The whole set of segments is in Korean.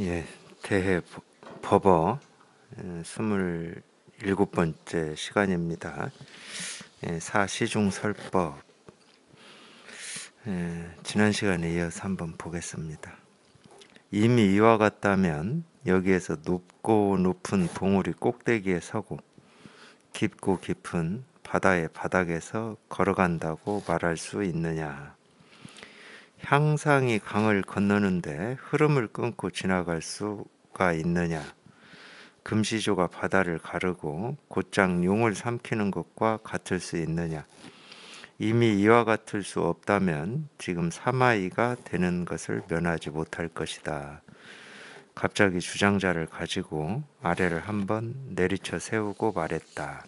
예, 대해 법어 27번째 시간입니다. 사시중설법. 지난 시간에 이어서 한번 보겠습니다. 이미 이와 같다면 여기에서 높고 높은 봉우리 꼭대기에 서고 깊고 깊은 바다의 바닥에서 걸어간다고 말할 수 있느냐? 향상이 강을 건너는데 흐름을 끊고 지나갈 수가 있느냐? 금시조가 바다를 가르고 곧장 용을 삼키는 것과 같을 수 있느냐? 이미 이와 같을 수 없다면 지금 사마이가 되는 것을 면하지 못할 것이다. 갑자기 주장자를 가지고 아래를 한번 내리쳐 세우고 말했다.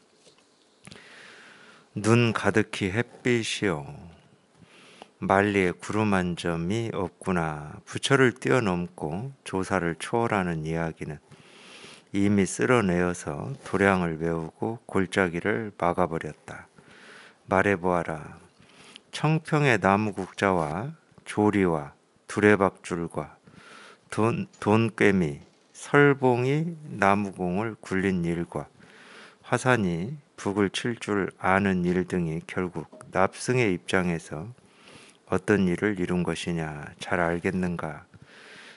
눈 가득히 햇빛이요. 만리에 구름 한 점이 없구나. 부처를 뛰어넘고 조사를 초월하는 이야기는 이미 쓸어내어서 도량을 메우고 골짜기를 막아버렸다. 말해보아라. 청평의 나무국자와 조리와 두레박줄과 돈꿰미, 설봉이 나무공을 굴린 일과 화산이 북을 칠 줄 아는 일 등이 결국 납승의 입장에서 어떤 일을 이룬 것이냐 잘 알겠는가?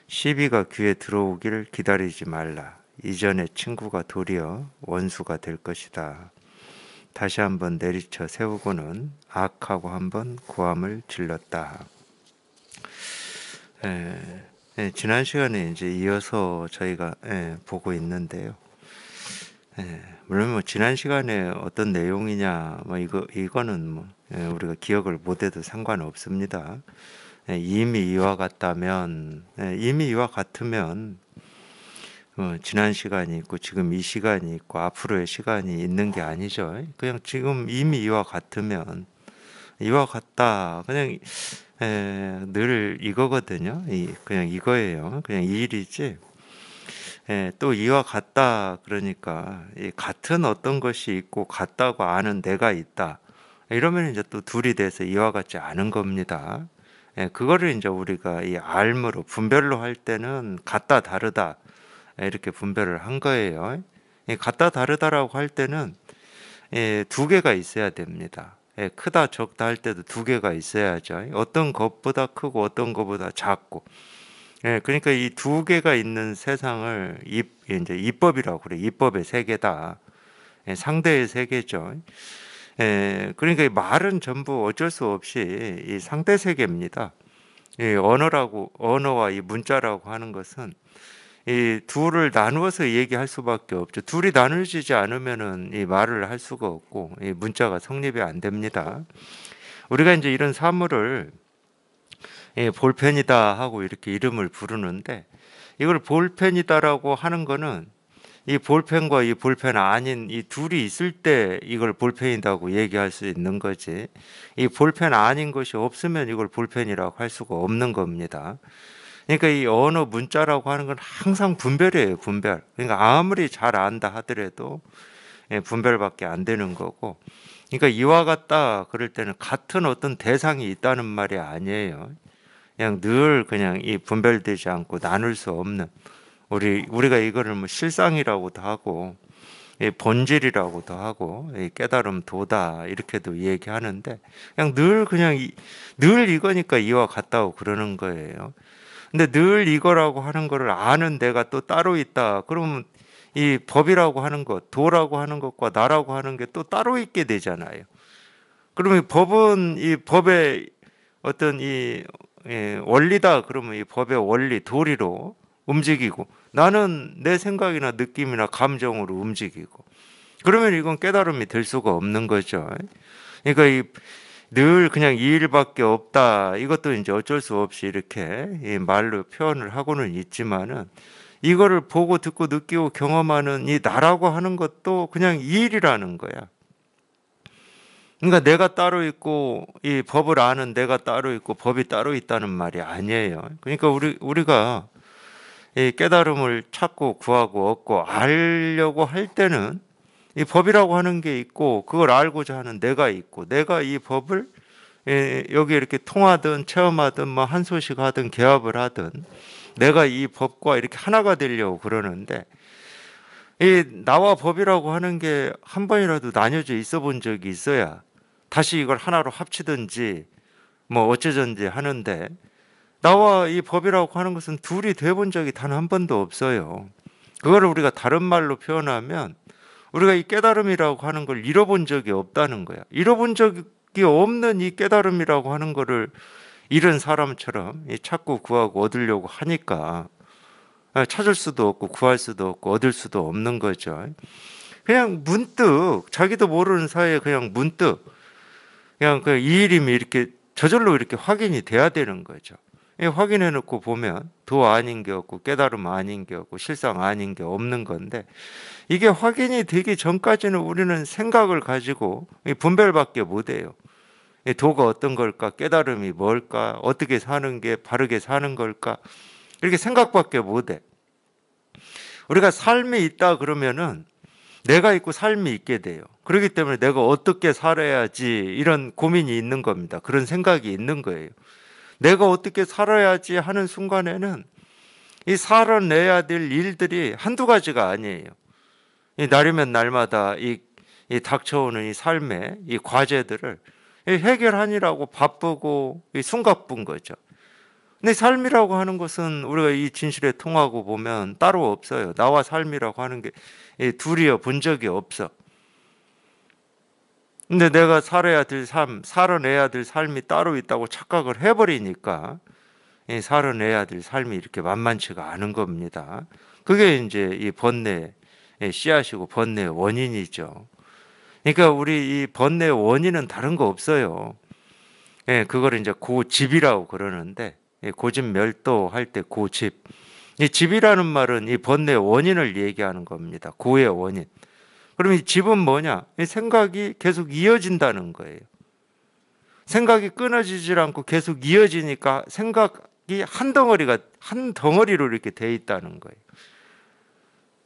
시비가 귀에 들어오기를 기다리지 말라. 이전의 친구가 도리어 원수가 될 것이다. 다시 한번 내리쳐 세우고는 악하고 한번 고함을 질렀다. 지난 시간에 이제 이어서 저희가 보고 있는데요. 물론 뭐 지난 시간에 어떤 내용이냐 뭐 이거는 뭐 우리가 기억을 못해도 상관없습니다. 이미 이와 같다면 이미 이와 같으면 지난 시간이 있고 지금 이 시간이 있고 앞으로의 시간이 있는 게 아니죠. 그냥 지금 이미 이와 같으면 이와 같다 그냥 늘 이거거든요. 그냥 이거예요. 그냥 이 일이지. 또 이와 같다 그러니까 같은 어떤 것이 있고 같다고 아는 내가 있다. 이러면 이제 또 둘이 돼서 이와 같지 않은 겁니다. 그거를 이제 우리가 이 알므로 분별로 할 때는 같다 다르다 이렇게 분별을 한 거예요. 같다 다르다라고 할 때는 두 개가 있어야 됩니다. 크다 적다 할 때도 두 개가 있어야죠. 어떤 것보다 크고 어떤 것보다 작고. 그러니까 이 두 개가 있는 세상을 이제 이법이라고 그래. 이법의 세계다. 상대의 세계죠. 그러니까 이 말은 전부 어쩔 수 없이 이 상대 세계입니다. 언어와 이 문자라고 하는 것은 이 둘을 나누어서 얘기할 수밖에 없죠. 둘이 나누어지지 않으면은 이 말을 할 수가 없고 이 문자가 성립이 안 됩니다. 우리가 이제 이런 사물을 볼펜이다 하고 이렇게 이름을 부르는데 이걸 볼펜이다라고 하는 거는 이 볼펜과 이 볼펜 아닌 이 둘이 있을 때 이걸 볼펜이라고 얘기할 수 있는 거지. 이 볼펜 아닌 것이 없으면 이걸 볼펜이라고 할 수가 없는 겁니다. 그러니까 이 언어 문자라고 하는 건 항상 분별이에요, 분별. 그러니까 아무리 잘 안다 하더라도 분별밖에 안 되는 거고. 그러니까 이와 같다 그럴 때는 같은 어떤 대상이 있다는 말이 아니에요. 그냥 늘 그냥 이 분별되지 않고 나눌 수 없는 우리가 이거를 뭐 실상이라고도 하고 본질이라고도 하고 깨달음 도다 이렇게도 얘기하는데 그냥 늘 이거니까 이와 같다고 그러는 거예요. 근데 늘 이거라고 하는 거를 아는 내가 또 따로 있다. 그러면 이 법이라고 하는 것, 도라고 하는 것과 나라고 하는 게 또 따로 있게 되잖아요. 그러면 법은 이 법의 어떤 원리다. 그러면 이 법의 원리, 도리로 움직이고 나는 내 생각이나 느낌이나 감정으로 움직이고 그러면 이건 깨달음이 될 수가 없는 거죠. 그러니까 늘 그냥 이 일밖에 없다. 이것도 이제 어쩔 수 없이 이렇게 말로 표현을 하고는 있지만은 이거를 보고 듣고 느끼고 경험하는 이 나라고 하는 것도 그냥 이 일이라는 거야. 그러니까 내가 따로 있고 이 법을 아는 내가 따로 있고 법이 따로 있다는 말이 아니에요. 그러니까 우리가 이 깨달음을 찾고 구하고 얻고 알려고 할 때는 이 법이라고 하는 게 있고 그걸 알고자 하는 내가 있고 내가 이 법을 여기 이렇게 통하든 체험하든 뭐 한 소식 하든 개합을 하든 내가 이 법과 이렇게 하나가 되려고 그러는데, 이 나와 법이라고 하는 게 한 번이라도 나뉘어져 있어 본 적이 있어야 다시 이걸 하나로 합치든지 뭐 어쩌든지 하는데, 나와 이 법이라고 하는 것은 둘이 돼 본 적이 단 한 번도 없어요. 그거를 우리가 다른 말로 표현하면 우리가 이 깨달음이라고 하는 걸 잃어본 적이 없다는 거야. 잃어본 적이 없는 이 깨달음이라고 하는 거를 잃은 사람처럼 찾고 구하고 얻으려고 하니까 찾을 수도 없고 구할 수도 없고 얻을 수도 없는 거죠. 그냥 문득 자기도 모르는 사이에 그냥 문득 그냥 그 이 일임이 이렇게 저절로 이렇게 확인이 돼야 되는 거죠. 확인해 놓고 보면 도 아닌 게 없고 깨달음 아닌 게 없고 실상 아닌 게 없는 건데, 이게 확인이 되기 전까지는 우리는 생각을 가지고 분별밖에 못 해요. 도가 어떤 걸까? 깨달음이 뭘까? 어떻게 사는 게 바르게 사는 걸까? 이렇게 생각밖에 못 해. 우리가 삶이 있다 그러면은 내가 있고 삶이 있게 돼요. 그렇기 때문에 내가 어떻게 살아야지 이런 고민이 있는 겁니다. 그런 생각이 있는 거예요. 내가 어떻게 살아야지 하는 순간에는 이 살아내야 될 일들이 한두 가지가 아니에요. 이 날이면 날마다 이 닥쳐오는 이 삶의 이 과제들을 해결하느라고 바쁘고 숨가쁜 거죠. 근데 삶이라고 하는 것은 우리가 이 진실에 통하고 보면 따로 없어요. 나와 삶이라고 하는 게 둘이어 본 적이 없어. 근데 내가 살아야 될 삶, 살아내야 될 삶이 따로 있다고 착각을 해버리니까 살아내야 될 삶이 이렇게 만만치가 않은 겁니다. 그게 이제 이 번뇌의 씨앗이고 번뇌의 원인이죠. 그러니까 우리 이 번뇌의 원인은 다른 거 없어요. 그걸 이제 고집이라고 그러는데, 고집멸도 할 때 고집. 이 집이라는 말은 이 번뇌의 원인을 얘기하는 겁니다. 고의 원인. 그럼 이 집은 뭐냐? 이 생각이 계속 이어진다는 거예요. 생각이 끊어지질 않고 계속 이어지니까 생각이 한 덩어리로 이렇게 돼 있다는 거예요.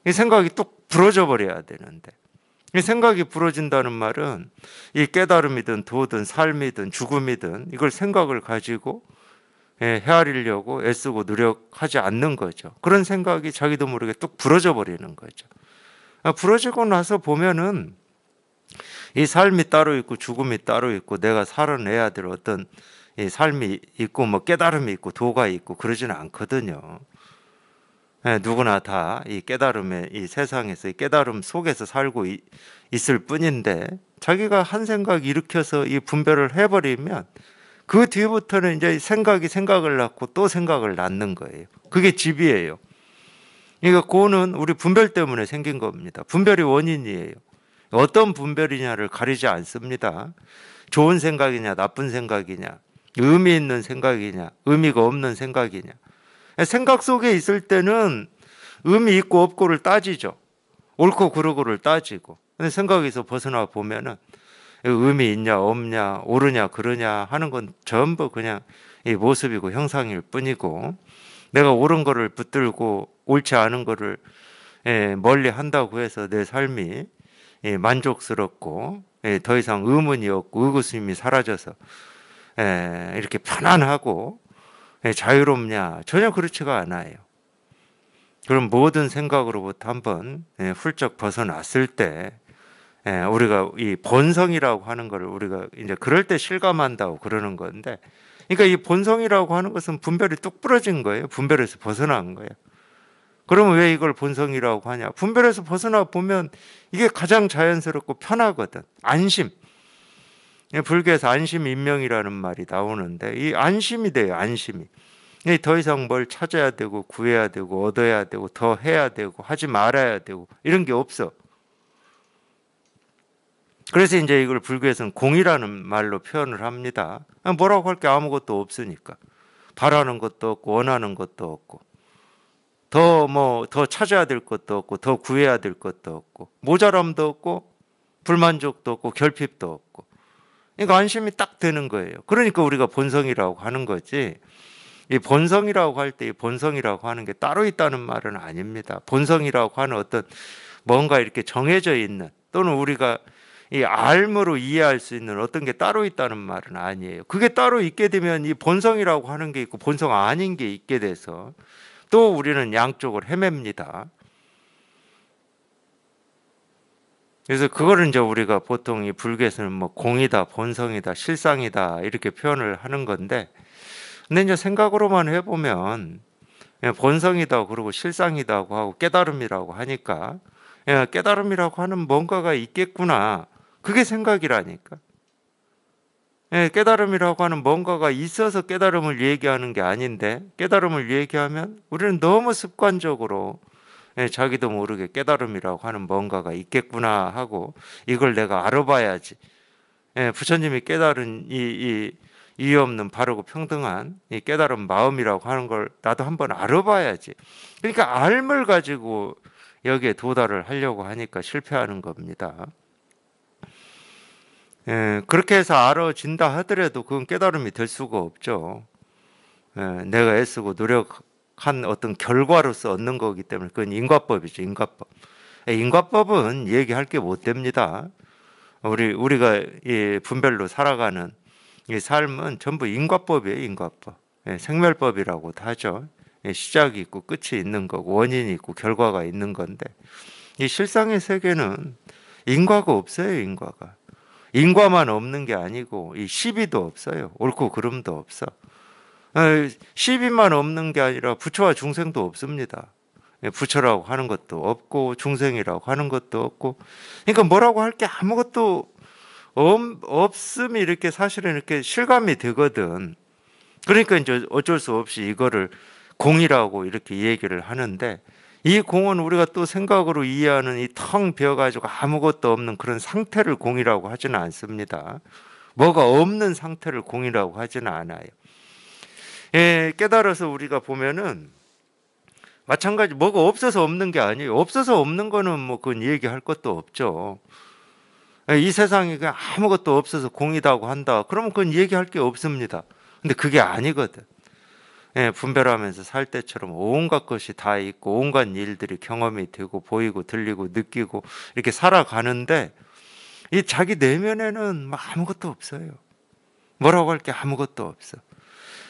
이 생각이 뚝 부러져 버려야 되는데, 이 생각이 부러진다는 말은 이 깨달음이든 도든 삶이든 죽음이든 이걸 생각을 가지고 헤아리려고 애쓰고 노력하지 않는 거죠. 그런 생각이 자기도 모르게 뚝 부러져 버리는 거죠. 부러지고 나서 보면은 이 삶이 따로 있고 죽음이 따로 있고 내가 살아내야 될 어떤 이 삶이 있고 뭐 깨달음이 있고 도가 있고 그러지는 않거든요. 누구나 다 이 깨달음의 이 세상에서 이 깨달음 속에서 살고 있을 뿐인데, 자기가 한 생각 일으켜서 이 분별을 해버리면 그 뒤부터는 이제 생각이 생각을 낳고 또 생각을 낳는 거예요. 그게 집이에요. 그러니까 고는 우리 분별 때문에 생긴 겁니다. 분별이 원인이에요. 어떤 분별이냐를 가리지 않습니다. 좋은 생각이냐 나쁜 생각이냐, 의미 있는 생각이냐 의미가 없는 생각이냐. 생각 속에 있을 때는 의미 있고 없고를 따지죠. 옳고 그르고를 따지고. 근데 생각에서 벗어나 보면은 의미 있냐 없냐 옳으냐 그르냐 하는 건 전부 그냥 이 모습이고 형상일 뿐이고, 내가 옳은 거를 붙들고 옳지 않은 거를 멀리 한다고 해서 내 삶이 만족스럽고 더 이상 의문이 없고 의구심이 사라져서 이렇게 편안하고 자유롭냐? 전혀 그렇지가 않아요. 그럼 모든 생각으로부터 한번 훌쩍 벗어났을 때 우리가 이 본성이라고 하는 것을 우리가 이제 그럴 때 실감한다고 그러는 건데, 그러니까 이 본성이라고 하는 것은 분별이 뚝 부러진 거예요. 분별에서 벗어난 거예요. 그러면 왜 이걸 본성이라고 하냐? 분별에서 벗어나 보면 이게 가장 자연스럽고 편하거든. 안심. 불교에서 안심인명이라는 말이 나오는데 이 안심이 돼요. 안심이. 더 이상 뭘 찾아야 되고 구해야 되고 얻어야 되고 더 해야 되고 하지 말아야 되고 이런 게 없어. 그래서 이제 이걸 불교에서는 공이라는 말로 표현을 합니다. 뭐라고 할 게 아무것도 없으니까. 바라는 것도 없고 원하는 것도 없고 더 찾아야 될 것도 없고 더 구해야 될 것도 없고 모자람도 없고 불만족도 없고 결핍도 없고. 그러니까 안심이 딱 되는 거예요. 그러니까 우리가 본성이라고 하는 거지. 이 본성이라고 할 때 이 본성이라고 하는 게 따로 있다는 말은 아닙니다. 본성이라고 하는 어떤 뭔가 이렇게 정해져 있는, 또는 우리가 이 알므로 이해할 수 있는 어떤 게 따로 있다는 말은 아니에요. 그게 따로 있게 되면 이 본성이라고 하는 게 있고 본성 아닌 게 있게 돼서 또 우리는 양쪽을 헤맵니다. 그래서 그거를 이제 우리가 보통 이 불교에서는 뭐 공이다, 본성이다, 실상이다 이렇게 표현을 하는 건데, 근데 이제 생각으로만 해보면 본성이다 그러고 실상이다고 하고 깨달음이라고 하니까 깨달음이라고 하는 뭔가가 있겠구나. 그게 생각이라니까. 깨달음이라고 하는 뭔가가 있어서 깨달음을 얘기하는 게 아닌데, 깨달음을 얘기하면 우리는 너무 습관적으로 자기도 모르게 깨달음이라고 하는 뭔가가 있겠구나 하고, 이걸 내가 알아봐야지. 부처님이 깨달은 이 이유 없는 바르고 평등한 이 깨달은 마음이라고 하는 걸 나도 한번 알아봐야지. 그러니까 알을 가지고 여기에 도달을 하려고 하니까 실패하는 겁니다. 그렇게 해서 알아진다 하더라도 그건 깨달음이 될 수가 없죠. 내가 애쓰고 노력한 어떤 결과로서 얻는 거기 때문에 그건 인과법이죠. 인과법. 인과법은 얘기할 게 못 됩니다. 우리가 이 분별로 살아가는 이 삶은 전부 인과법이에요. 인과법. 생멸법이라고도 하죠. 시작이 있고 끝이 있는 거고 원인이 있고 결과가 있는 건데, 이 실상의 세계는 인과가 없어요. 인과가. 인과만 없는 게 아니고 이 시비도 없어요. 옳고 그름도 없어. 시비만 없는 게 아니라 부처와 중생도 없습니다. 부처라고 하는 것도 없고 중생이라고 하는 것도 없고, 그러니까 뭐라고 할 게 아무것도 없음이 이렇게 사실은 이렇게 실감이 되거든. 그러니까 이제 어쩔 수 없이 이거를 공이라고 이렇게 얘기를 하는데, 이 공은 우리가 또 생각으로 이해하는 이 텅 비어가지고 아무것도 없는 그런 상태를 공이라고 하지는 않습니다. 뭐가 없는 상태를 공이라고 하지는 않아요. 깨달아서 우리가 보면은 마찬가지 뭐가 없어서 없는 게 아니에요. 없어서 없는 거는 뭐 그건 얘기할 것도 없죠. 이 세상에 그냥 아무것도 없어서 공이다고 한다. 그러면 그건 얘기할 게 없습니다. 근데 그게 아니거든. 분별하면서 살 때처럼 온갖 것이 다 있고 온갖 일들이 경험이 되고 보이고 들리고 느끼고 이렇게 살아가는데, 이 자기 내면에는 뭐 아무것도 없어요. 뭐라고 할 게 아무것도 없어.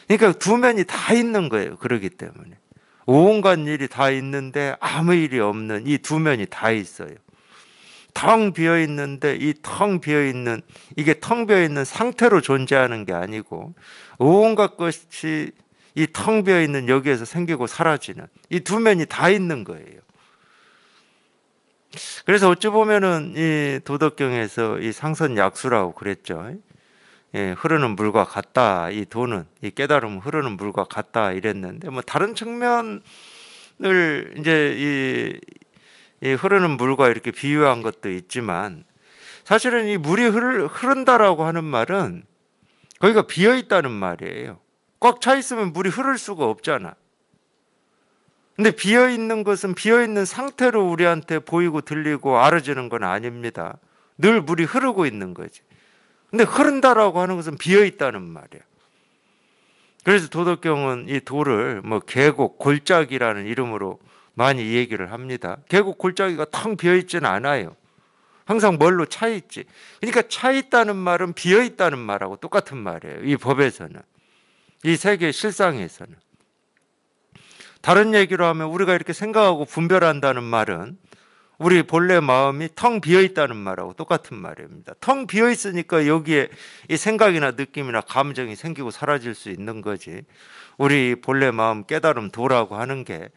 그러니까 두 면이 다 있는 거예요. 그러기 때문에 온갖 일이 다 있는데 아무 일이 없는 이 두 면이 다 있어요. 텅 비어 있는데 이 텅 비어 있는, 이게 텅 비어 있는 상태로 존재하는 게 아니고 온갖 것이 이 텅 비어 있는 여기에서 생기고 사라지는 이 두 면이 다 있는 거예요. 그래서 어찌 보면은 이 도덕경에서 이 상선약수라고 그랬죠. 흐르는 물과 같다. 이 도는, 이 깨달음은 흐르는 물과 같다 이랬는데, 뭐 다른 측면을 이제 이 흐르는 물과 이렇게 비유한 것도 있지만, 사실은 이 물이 흐른다라고 하는 말은 거기가 비어 있다는 말이에요. 꽉 차 있으면 물이 흐를 수가 없잖아. 근데 비어 있는 것은 비어 있는 상태로 우리한테 보이고 들리고 알아지는 건 아닙니다. 늘 물이 흐르고 있는 거지. 근데 흐른다라고 하는 것은 비어 있다는 말이야. 그래서 도덕경은 이 도를 뭐 계곡, 골짜기라는 이름으로 많이 얘기를 합니다. 계곡, 골짜기가 텅 비어 있지는 않아요. 항상 뭘로 차 있지. 그러니까 차 있다는 말은 비어 있다는 말하고 똑같은 말이에요. 이 법에서는, 이 세계 실상에서는. 다른 얘기로 하면 우리가 이렇게 생각하고 분별한다는 말은 우리 본래 마음이 텅 비어 있다는 말하고 똑같은 말입니다. 텅 비어 있으니까 여기에 이 생각이나 느낌이나 감정이 생기고 사라질 수 있는 거지. 우리 본래 마음 깨달음 도라고 하는 게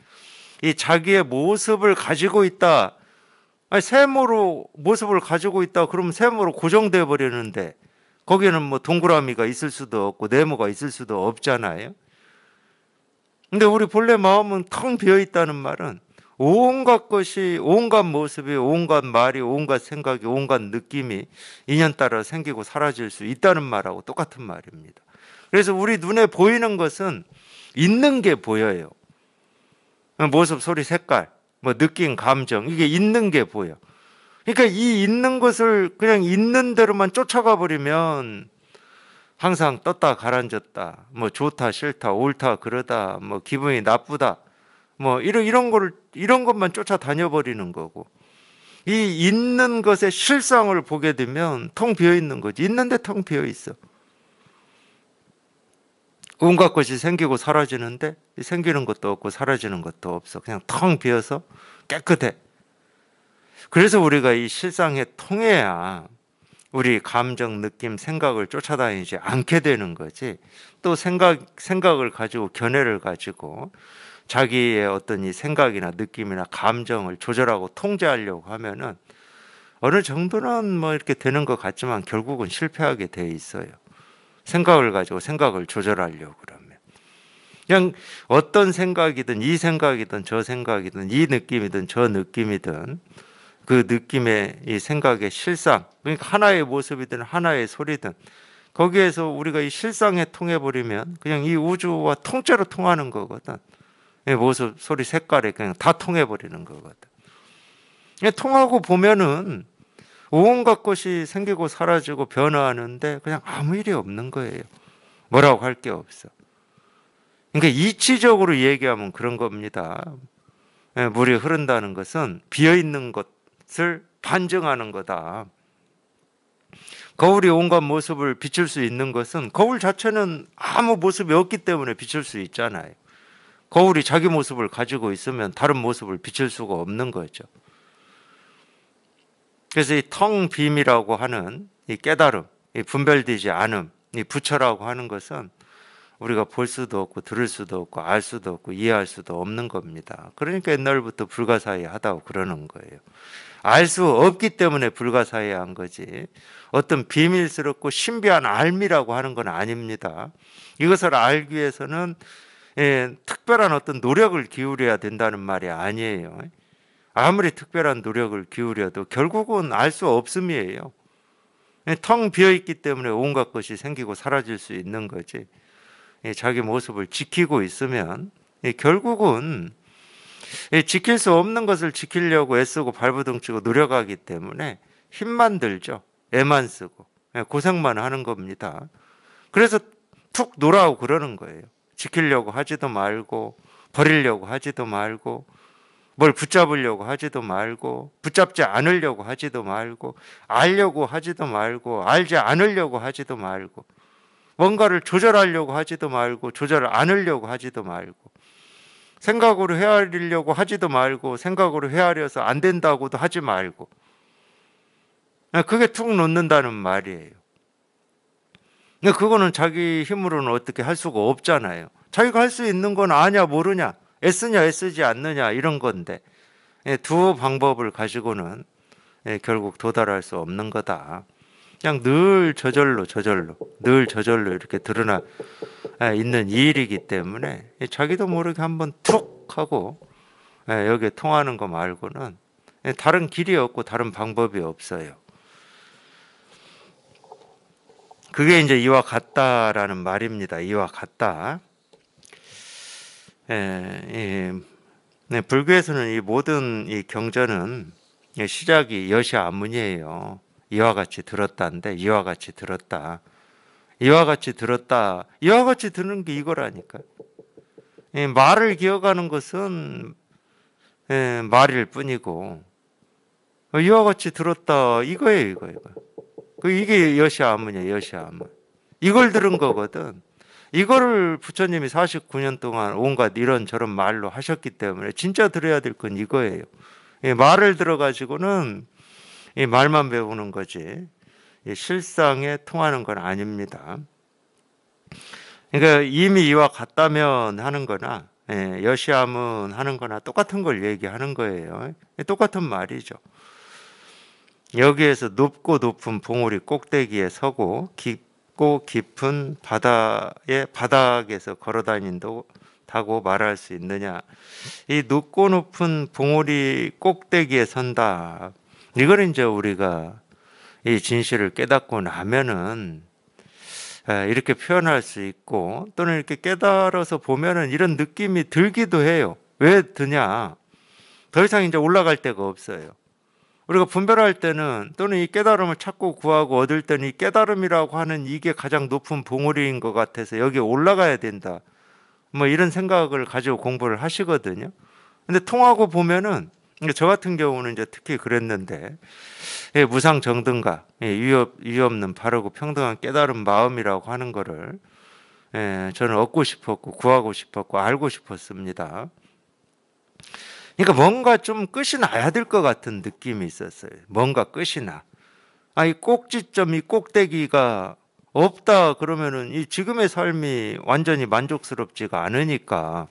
이 자기의 모습을 가지고 있다. 아니, 세모로 모습을 가지고 있다. 그러면 세모로 고정돼 버리는데 거기에는 뭐 동그라미가 있을 수도 없고 네모가 있을 수도 없잖아요. 근데 우리 본래 마음은 텅 비어 있다는 말은 온갖 것이, 온갖 모습이, 온갖 말이, 온갖 생각이, 온갖 느낌이 인연 따라 생기고 사라질 수 있다는 말하고 똑같은 말입니다. 그래서 우리 눈에 보이는 것은 있는 게 보여요. 모습, 소리, 색깔, 뭐 느낌, 감정, 이게 있는 게 보여. 그러니까 이 있는 것을 그냥 있는 대로만 쫓아가 버리면 항상 떴다 가라앉았다, 뭐 좋다 싫다 옳다 그러다, 뭐 기분이 나쁘다, 뭐 이런 것만 쫓아다녀 버리는 거고, 이 있는 것의 실상을 보게 되면 텅 비어 있는 거지. 있는데 텅 비어 있어. 온갖 것이 생기고 사라지는데 생기는 것도 없고 사라지는 것도 없어. 그냥 텅 비어서 깨끗해. 그래서 우리가 이 실상에 통해야 우리 감정, 느낌, 생각을 쫓아다니지 않게 되는 거지. 또 생각을 가지고 견해를 가지고 자기의 어떤 이 생각이나 느낌이나 감정을 조절하고 통제하려고 하면은 어느 정도는 뭐 이렇게 되는 것 같지만 결국은 실패하게 돼 있어요. 생각을 가지고 생각을 조절하려고 그러면. 그냥 어떤 생각이든 이 생각이든 저 생각이든 이 느낌이든 저 느낌이든 그 느낌의 이 생각의 실상, 그러니까 하나의 모습이든 하나의 소리든 거기에서 우리가 이 실상에 통해 버리면 그냥 이 우주와 통째로 통하는 거거든. 이 모습, 소리, 색깔에 그냥 다 통해 버리는 거거든. 통하고 보면은 온갖 것이 생기고 사라지고 변화하는데 그냥 아무 일이 없는 거예요. 뭐라고 할 게 없어. 그러니까 이치적으로 얘기하면 그런 겁니다. 물이 흐른다는 것은 비어 있는 것을 반증하는 거다. 거울이 온갖 모습을 비출 수 있는 것은 거울 자체는 아무 모습이 없기 때문에 비출 수 있잖아요. 거울이 자기 모습을 가지고 있으면 다른 모습을 비출 수가 없는 거죠. 그래서 이 텅 빔이라고 하는 이 깨달음, 이 분별되지 않음, 이 부처라고 하는 것은 우리가 볼 수도 없고 들을 수도 없고 알 수도 없고 이해할 수도 없는 겁니다. 그러니까 옛날부터 불가사의하다고 그러는 거예요. 알 수 없기 때문에 불가사의한 거지 어떤 비밀스럽고 신비한 알미라고 하는 건 아닙니다. 이것을 알기 위해서는 특별한 어떤 노력을 기울여야 된다는 말이 아니에요. 아무리 특별한 노력을 기울여도 결국은 알 수 없음이에요. 텅 비어있기 때문에 온갖 것이 생기고 사라질 수 있는 거지. 자기 모습을 지키고 있으면 결국은 지킬 수 없는 것을 지키려고 애쓰고 발버둥치고 노력하기 때문에 힘만 들죠. 애만 쓰고 고생만 하는 겁니다. 그래서 툭 놀아오고 그러는 거예요. 지키려고 하지도 말고 버리려고 하지도 말고 뭘 붙잡으려고 하지도 말고 붙잡지 않으려고 하지도 말고 알려고 하지도 말고 알지 않으려고 하지도 말고 뭔가를 조절하려고 하지도 말고 조절 않으려고 하지도 말고 생각으로 헤아리려고 하지도 말고 생각으로 헤아려서 안 된다고도 하지 말고 그게 툭 놓는다는 말이에요. 그거는 자기 힘으로는 어떻게 할 수가 없잖아요. 자기가 할 수 있는 건 아냐 모르냐 애쓰냐 애쓰지 않느냐 이런 건데 두 방법을 가지고는 결국 도달할 수 없는 거다. 그냥 늘 저절로 늘 저절로 이렇게 드러나 있는 일이기 때문에 자기도 모르게 한번 툭 하고 여기에 통하는 거 말고는 다른 길이 없고 다른 방법이 없어요. 그게 이제 이와 같다라는 말입니다. 이와 같다. 불교에서는 이 모든 이 경전은 시작이 여시 아문이에요. 이와 같이 들었다인데 이와 같이 들었다. 이와 같이 들었다. 이와 같이 듣는 게 이거라니까. 말을 기억하는 것은 말일 뿐이고 이와 같이 들었다 이거예요. 이거. 이게 여시 아문이에요. 여시 아문. 이걸 들은 거거든. 이거를 부처님이 49년 동안 온갖 이런저런 말로 하셨기 때문에 진짜 들어야 될 건 이거예요. 말을 들어가지고는 이 말만 배우는 거지 실상에 통하는 건 아닙니다. 그러니까 이미 이와 같다면 하는 거나 여시아문 하는 거나 똑같은 걸 얘기하는 거예요. 똑같은 말이죠. 여기에서 높고 높은 봉우리 꼭대기에 서고 깊고 깊은 바닥에서 걸어다닌다고 말할 수 있느냐. 이 높고 높은 봉우리 꼭대기에 선다. 이걸 이제 우리가 이 진실을 깨닫고 나면은 이렇게 표현할 수 있고 또는 이렇게 깨달아서 보면은 이런 느낌이 들기도 해요. 왜 드냐? 더 이상 이제 올라갈 데가 없어요. 우리가 분별할 때는 또는 이 깨달음을 찾고 구하고 얻을 때는 이 깨달음이라고 하는 이게 가장 높은 봉우리인 것 같아서 여기에 올라가야 된다. 뭐 이런 생각을 가지고 공부를 하시거든요. 근데 통하고 보면은 저 같은 경우는 이제 특히 그랬는데 무상정등가, 유없는 바르고 평등한 깨달은 마음이라고 하는 거를 저는 얻고 싶었고 구하고 싶었고 알고 싶었습니다. 그러니까 뭔가 좀 끝이 나야 될 것 같은 느낌이 있었어요. 뭔가 끝이 나. 이 꼭지점, 이 꼭대기가 없다 그러면은 이 지금의 삶이 완전히 만족스럽지가 않으니까,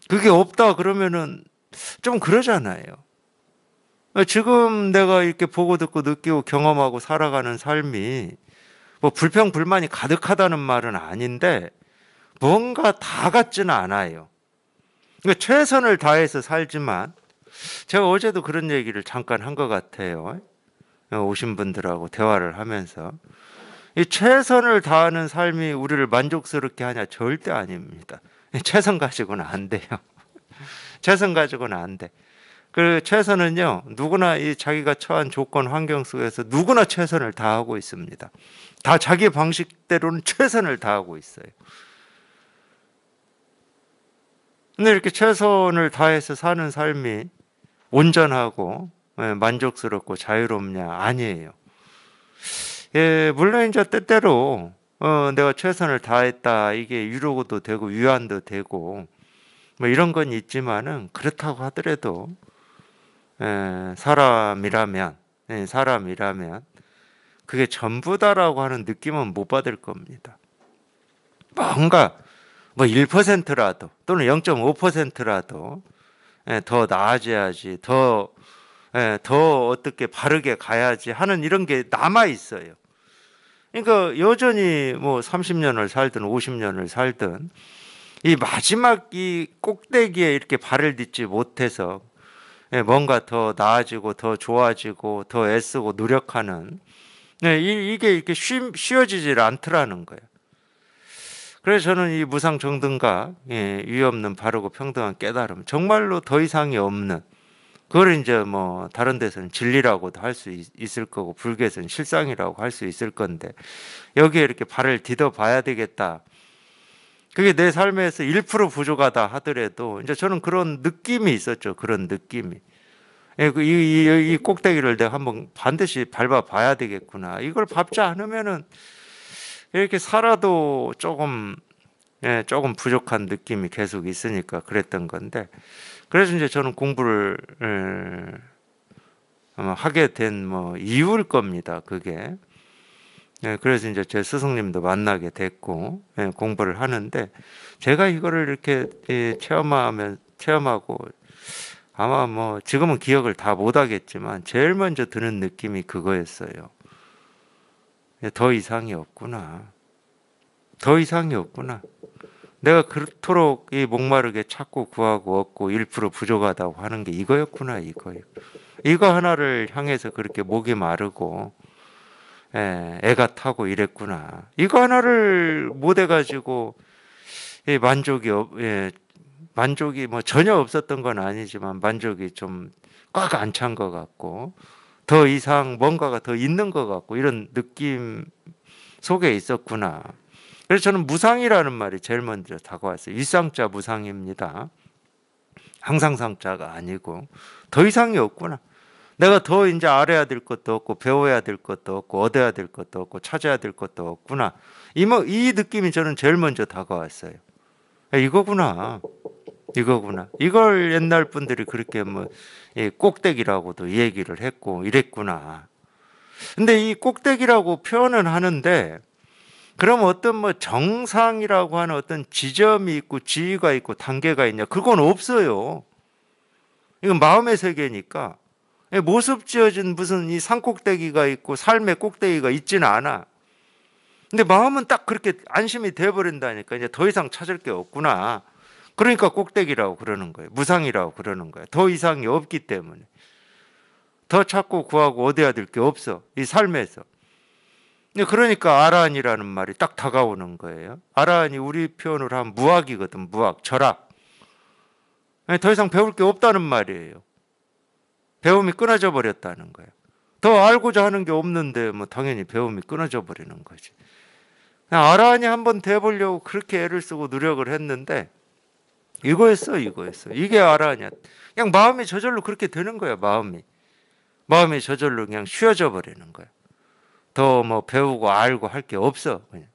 그게 없다 그러면은 좀 그러잖아요. 지금 내가 이렇게 보고 듣고 느끼고 경험하고 살아가는 삶이 뭐 불평 불만이 가득하다는 말은 아닌데 뭔가 다 같지는 않아요. 그러니까 최선을 다해서 살지만, 제가 어제도 그런 얘기를 잠깐 한 것 같아요. 오신 분들하고 대화를 하면서, 이 최선을 다하는 삶이 우리를 만족스럽게 하냐? 절대 아닙니다. 최선 가지고는 안 돼요. 최선 가지고는 안 돼. 그 최선은요, 누구나 이 자기가 처한 조건 환경 속에서 누구나 최선을 다하고 있습니다. 다 자기 방식대로는 최선을 다하고 있어요. 근데 이렇게 최선을 다해서 사는 삶이 온전하고 만족스럽고 자유롭냐? 아니에요. 물론 이제 때때로 내가 최선을 다했다, 이게 위로도 되고 위안도 되고 뭐 이런 건 있지만은, 그렇다고 하더라도 사람이라면 그게 전부다라고 하는 느낌은 못 받을 겁니다. 뭔가 뭐 1%라도 또는 0.5%라도 더 나아져야지, 더 어떻게 바르게 가야지 하는 이런 게 남아 있어요. 그러니까 여전히 뭐 30년을 살든 50년을 살든 이 마지막 이 꼭대기에 이렇게 발을 딛지 못해서 뭔가 더 나아지고 더 좋아지고 더 애쓰고 노력하는, 이게 이렇게 쉬워지질 않더라는 거예요. 그래서 저는 이 무상정등과 유의 없는 바르고 평등한 깨달음, 정말로 더 이상이 없는, 그걸 이제 뭐 다른 데서는 진리라고도 할 수 있을 거고 불교에서는 실상이라고 할 수 있을 건데, 여기에 이렇게 발을 디뎌 봐야 되겠다. 그게 내 삶에서 1% 부족하다 하더라도 이제 저는 그런 느낌이 있었죠. 그런 느낌이. 이 꼭대기를 내가 한번 반드시 밟아 봐야 되겠구나. 이걸 밟지 않으면은 이렇게 살아도 조금 부족한 느낌이 계속 있으니까 그랬던 건데, 그래서 이제 저는 공부를 아마 하게 된 뭐 이유일 겁니다. 그게. 그래서 이제 제 스승님도 만나게 됐고 공부를 하는데, 제가 이거를 이렇게 체험하고 아마 뭐 지금은 기억을 다 못하겠지만 제일 먼저 드는 느낌이 그거였어요. 더 이상이 없구나. 더 이상이 없구나. 내가 그토록 이 목마르게 찾고 구하고 얻고 1% 부족하다고 하는 게 이거였구나, 이거요. 이거 하나를 향해서 그렇게 목이 마르고 애가 타고 이랬구나. 이거 하나를 못 해가지고 만족이 뭐 전혀 없었던 건 아니지만 만족이 좀 꽉 안 찬 것 같고, 더 이상 뭔가가 더 있는 것 같고, 이런 느낌 속에 있었구나. 그래서 저는 무상이라는 말이 제일 먼저 다가왔어요. 일상자 무상입니다. 항상상자가 아니고 더 이상이 없구나. 내가 더 이제 알아야 될 것도 없고 배워야 될 것도 없고 얻어야 될 것도 없고 찾아야 될 것도 없구나. 이 느낌이 저는 제일 먼저 다가왔어요. 이거구나. 이거구나. 이걸 옛날 분들이 그렇게 뭐 꼭대기라고도 얘기를 했고 이랬구나. 근데 이 꼭대기라고 표현은 하는데, 그럼 어떤 뭐 정상이라고 하는 어떤 지점이 있고 지위가 있고 단계가 있냐? 그건 없어요. 이건 마음의 세계니까. 모습 지어진 무슨 이 산꼭대기가 있고 삶의 꼭대기가 있지는 않아. 근데 마음은 딱 그렇게 안심이 돼버린다니까. 이제 더 이상 찾을 게 없구나. 그러니까 꼭대기라고 그러는 거예요. 무상이라고 그러는 거예요. 더 이상이 없기 때문에. 더 찾고 구하고 얻어야 될 게 없어, 이 삶에서. 그러니까 아라한이라는 말이 딱 다가오는 거예요. 아라한이 우리 표현으로 하면 무학이거든. 무학, 철학. 더 이상 배울 게 없다는 말이에요. 배움이 끊어져 버렸다는 거예요. 더 알고자 하는 게 없는데 뭐 당연히 배움이 끊어져 버리는 거지. 아라한이 한번 돼보려고 그렇게 애를 쓰고 노력을 했는데 이거였어. 이게 아라한이야. 그냥 마음이 저절로 그렇게 되는 거야. 마음이 저절로 그냥 쉬어져 버리는 거야. 더 뭐 배우고 알고 할 게 없어. 그냥.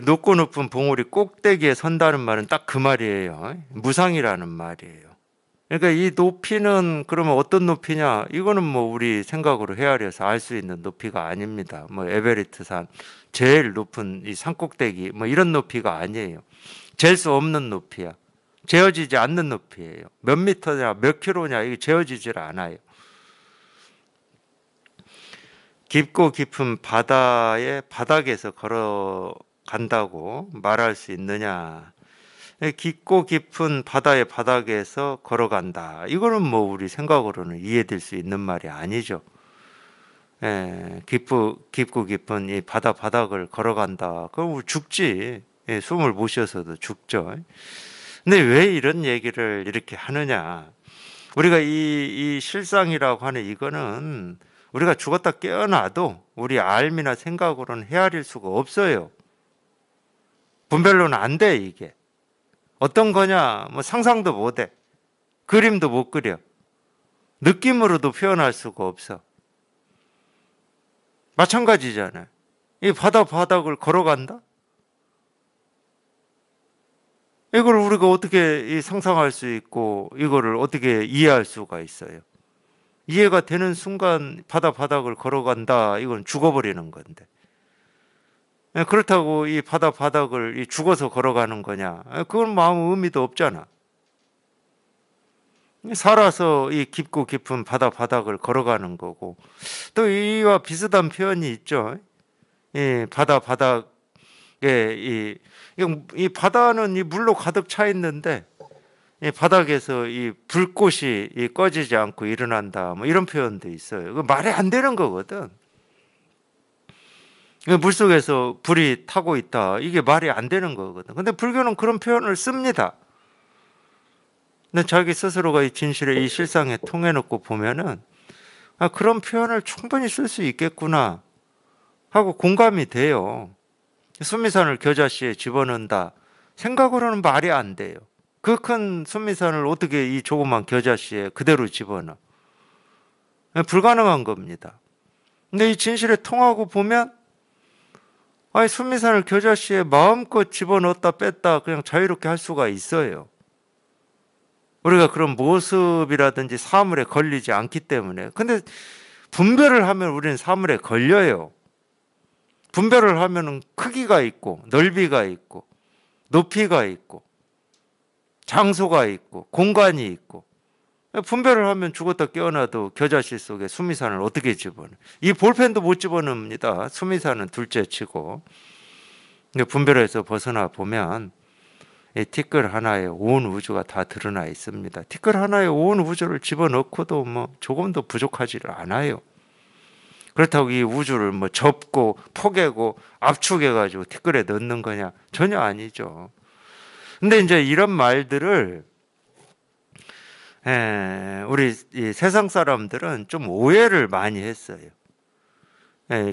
높고 높은 봉우리 꼭대기에 선다는 말은 딱 그 말이에요. 무상이라는 말이에요. 그러니까 이 높이는 그러면 어떤 높이냐? 이거는 뭐 우리 생각으로 헤아려서 알 수 있는 높이가 아닙니다. 뭐 에베레스트산 제일 높은 이 산꼭대기 뭐 이런 높이가 아니에요. 잴 수 없는 높이야. 재어지지 않는 높이예요. 몇 미터냐, 몇 킬로냐 이게 재어지질 않아요. 깊고 깊은 바다의 바닥에서 걸어간다고 말할 수 있느냐? 깊고 깊은 바다의 바닥에서 걸어간다. 이거는 뭐 우리 생각으로는 이해될 수 있는 말이 아니죠. 깊고 깊은 이 바다 바닥을 걸어간다. 그럼 죽지. 숨을 못 쉬어서도 죽죠. 근데 왜 이런 얘기를 이렇게 하느냐? 우리가 이 실상이라고 하는 이거는 우리가 죽었다 깨어나도 우리 알미나 생각으로는 헤아릴 수가 없어요. 분별로는 안 돼, 이게. 어떤 거냐? 뭐 상상도 못 해. 그림도 못 그려. 느낌으로도 표현할 수가 없어. 마찬가지잖아요. 이 바다 바닥을 걸어간다? 이걸 우리가 어떻게 상상할 수 있고 이거를 어떻게 이해할 수가 있어요? 이해가 되는 순간 바다 바닥을 걸어간다. 이건 죽어버리는 건데. 그렇다고 이 바다 바닥을 죽어서 걸어가는 거냐? 그건 뭐 아무 의미도 없잖아. 살아서 이 깊고 깊은 바다 바닥을 걸어가는 거고 또 이와 비슷한 표현이 있죠. 이 바다 바닥에 이 바다는 이 물로 가득 차 있는데 이 바닥에서 이 불꽃이 꺼지지 않고 일어난다. 뭐 이런 표현도 있어요. 그 말이 안 되는 거거든. 물속에서 불이 타고 있다. 이게 말이 안 되는 거거든. 근데 불교는 그런 표현을 씁니다. 근데 자기 스스로가 이 진실의 이 실상에 통해놓고 보면은 그런 표현을 충분히 쓸 수 있겠구나 하고 공감이 돼요. 순미산을 겨자씨에 집어넣는다. 생각으로는 말이 안 돼요. 그 큰 순미산을 어떻게 이 조그만 겨자씨에 그대로 집어넣어? 불가능한 겁니다. 근데 이 진실에 통하고 보면 순미산을 겨자씨에 마음껏 집어넣었다 뺐다 그냥 자유롭게 할 수가 있어요. 우리가 그런 모습이라든지 사물에 걸리지 않기 때문에. 근데 분별을 하면 우리는 사물에 걸려요. 분별을 하면은 크기가 있고 넓이가 있고 높이가 있고 장소가 있고 공간이 있고 분별을 하면 죽었다 깨어나도 겨자씨 속에 수미산을 어떻게 집어넣어? 이 볼펜도 못 집어넣습니다. 수미산은 둘째 치고. 분별에서 벗어나 보면 이 티끌 하나에 온 우주가 다 드러나 있습니다. 티끌 하나에 온 우주를 집어넣고도 뭐 조금도 부족하지를 않아요. 그렇다고 이 우주를 뭐 접고 포개고 압축해가지고 티끌에 넣는 거냐? 전혀 아니죠. 근데 이제 이런 말들을 우리 이 세상 사람들은 좀 오해를 많이 했어요.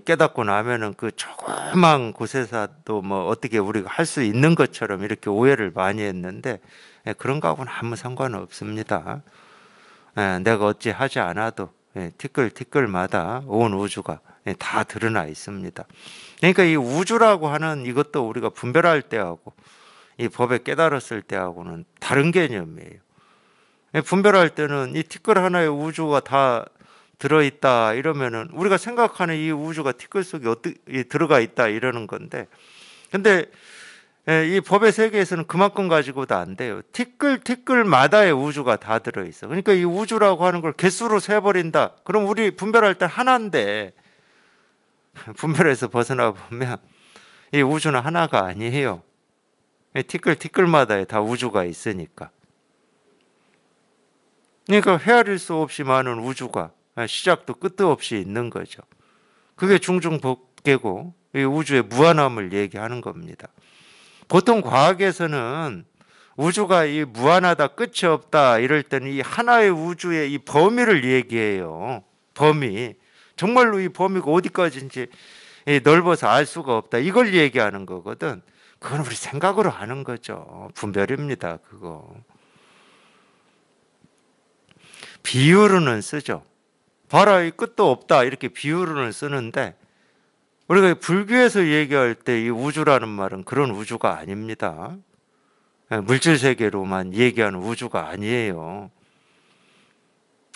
깨닫고 나면은 그 조그만 곳에서도 뭐 어떻게 우리가 할 수 있는 것처럼 이렇게 오해를 많이 했는데 그런 거하고는 아무 상관은 없습니다. 내가 어찌 하지 않아도 티끌마다 온 우주가 다 드러나 있습니다. 그러니까 이 우주라고 하는 이것도 우리가 분별할 때하고 이 법에 깨달았을 때하고는 다른 개념이에요. 분별할 때는 이 티끌 하나의 우주가 다 들어있다 이러면은 우리가 생각하는 이 우주가 티끌 속에 어떻게 들어가 있다 이러는 건데, 근데 이 법의 세계에서는 그만큼 가지고도 안 돼요. 티끌마다의 우주가 다 들어있어. 그러니까 이 우주라고 하는 걸 개수로 세버린다. 그럼 우리 분별할 때 하나인데 분별에서 벗어나 보면 이 우주는 하나가 아니에요. 티끌마다에 다 우주가 있으니까. 그러니까 헤아릴 수 없이 많은 우주가 시작도 끝도 없이 있는 거죠. 그게 중중법계고 이 우주의 무한함을 얘기하는 겁니다. 보통 과학에서는 우주가 이 무한하다, 끝이 없다 이럴 때는 이 하나의 우주의 이 범위를 얘기해요. 범위. 정말로 이 범위가 어디까지인지 넓어서 알 수가 없다. 이걸 얘기하는 거거든. 그건 우리 생각으로 하는 거죠. 분별입니다. 그거. 비유로는 쓰죠. 봐라, 이 끝도 없다. 이렇게 비유로는 쓰는데 우리가 불교에서 얘기할 때 이 우주라는 말은 그런 우주가 아닙니다. 물질 세계로만 얘기하는 우주가 아니에요.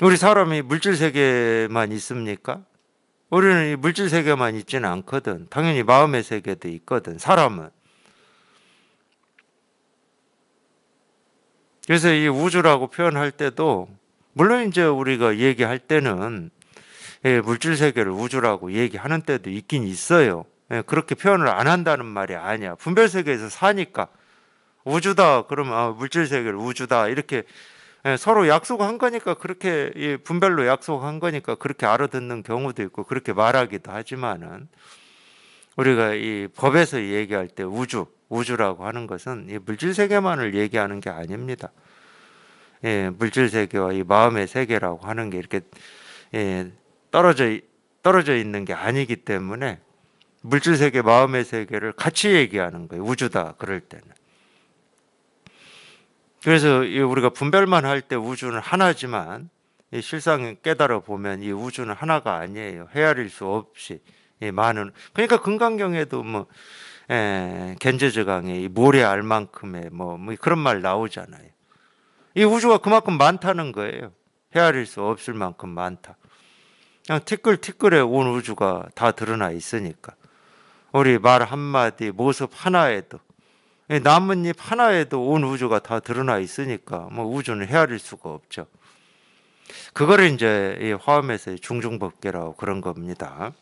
우리 사람이 물질 세계만 있습니까? 우리는 이 물질 세계만 있지는 않거든. 당연히 마음의 세계도 있거든, 사람은. 그래서 이 우주라고 표현할 때도, 물론 이제 우리가 얘기할 때는 물질 세계를 우주라고 얘기하는 때도 있긴 있어요. 그렇게 표현을 안 한다는 말이 아니야. 분별 세계에서 사니까 우주다 그러면 물질 세계를 우주다 이렇게 서로 약속한 거니까, 그렇게 분별로 약속한 거니까 그렇게 알아듣는 경우도 있고 그렇게 말하기도 하지만은, 우리가 이 법에서 얘기할 때 우주라고 하는 것은 이 물질 세계만을 얘기하는 게 아닙니다. 물질 세계와 이 마음의 세계라고 하는 게 이렇게 떨어져 있는 게 아니기 때문에 물질 세계, 마음의 세계를 같이 얘기하는 거예요. 우주다 그럴 때는. 그래서 우리가 분별만 할 때 우주는 하나지만, 실상 깨달아 보면 이 우주는 하나가 아니에요. 헤아릴 수 없이 많은. 그러니까 금강경에도 견재저강에 이 모래 알 만큼의 뭐 그런 말 나오잖아요. 이 우주가 그만큼 많다는 거예요. 헤아릴 수 없을 만큼 많다. 그냥 티끌티끌에 온 우주가 다 드러나 있으니까. 우리 말 한마디, 모습 하나에도, 나뭇잎 하나에도 온 우주가 다 드러나 있으니까 뭐 우주는 헤아릴 수가 없죠. 그거를 이제 이 화엄에서의 중중법계라고 그런 겁니다.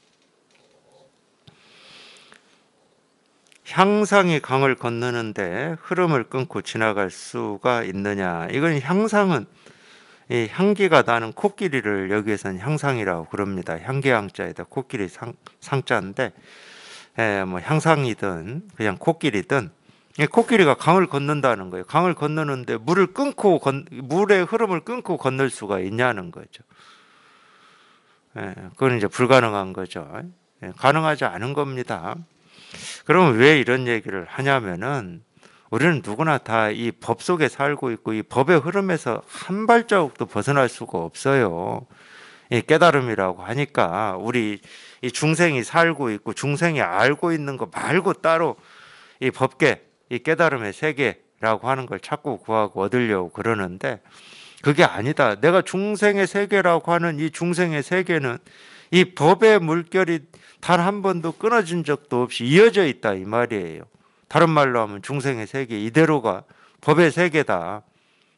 향상이 강을 건너는데 흐름을 끊고 지나갈 수가 있느냐? 이건 향상은 이 향기가 나는 코끼리를 여기에서는 향상이라고 그럽니다. 향기향자에다 코끼리 상자인데, 뭐 향상이든 그냥 코끼리든, 코끼리가 강을 건넌다는 거예요. 강을 건너는데 물의 흐름을 끊고 건널 수가 있냐는 거죠. 그건 이제 불가능한 거죠. 가능하지 않은 겁니다. 그러면 왜 이런 얘기를 하냐면은, 우리는 누구나 다 이 법 속에 살고 있고 이 법의 흐름에서 한 발자국도 벗어날 수가 없어요. 이 깨달음이라고 하니까 우리 이 중생이 살고 있고 중생이 알고 있는 거 말고 따로 이 법계, 이 깨달음의 세계라고 하는 걸 찾고 구하고 얻으려고 그러는데, 그게 아니다. 내가 중생의 세계라고 하는 이 중생의 세계는 이 법의 물결이 단 한 번도 끊어진 적도 없이 이어져 있다 이 말이에요. 다른 말로 하면 중생의 세계 이대로가 법의 세계다.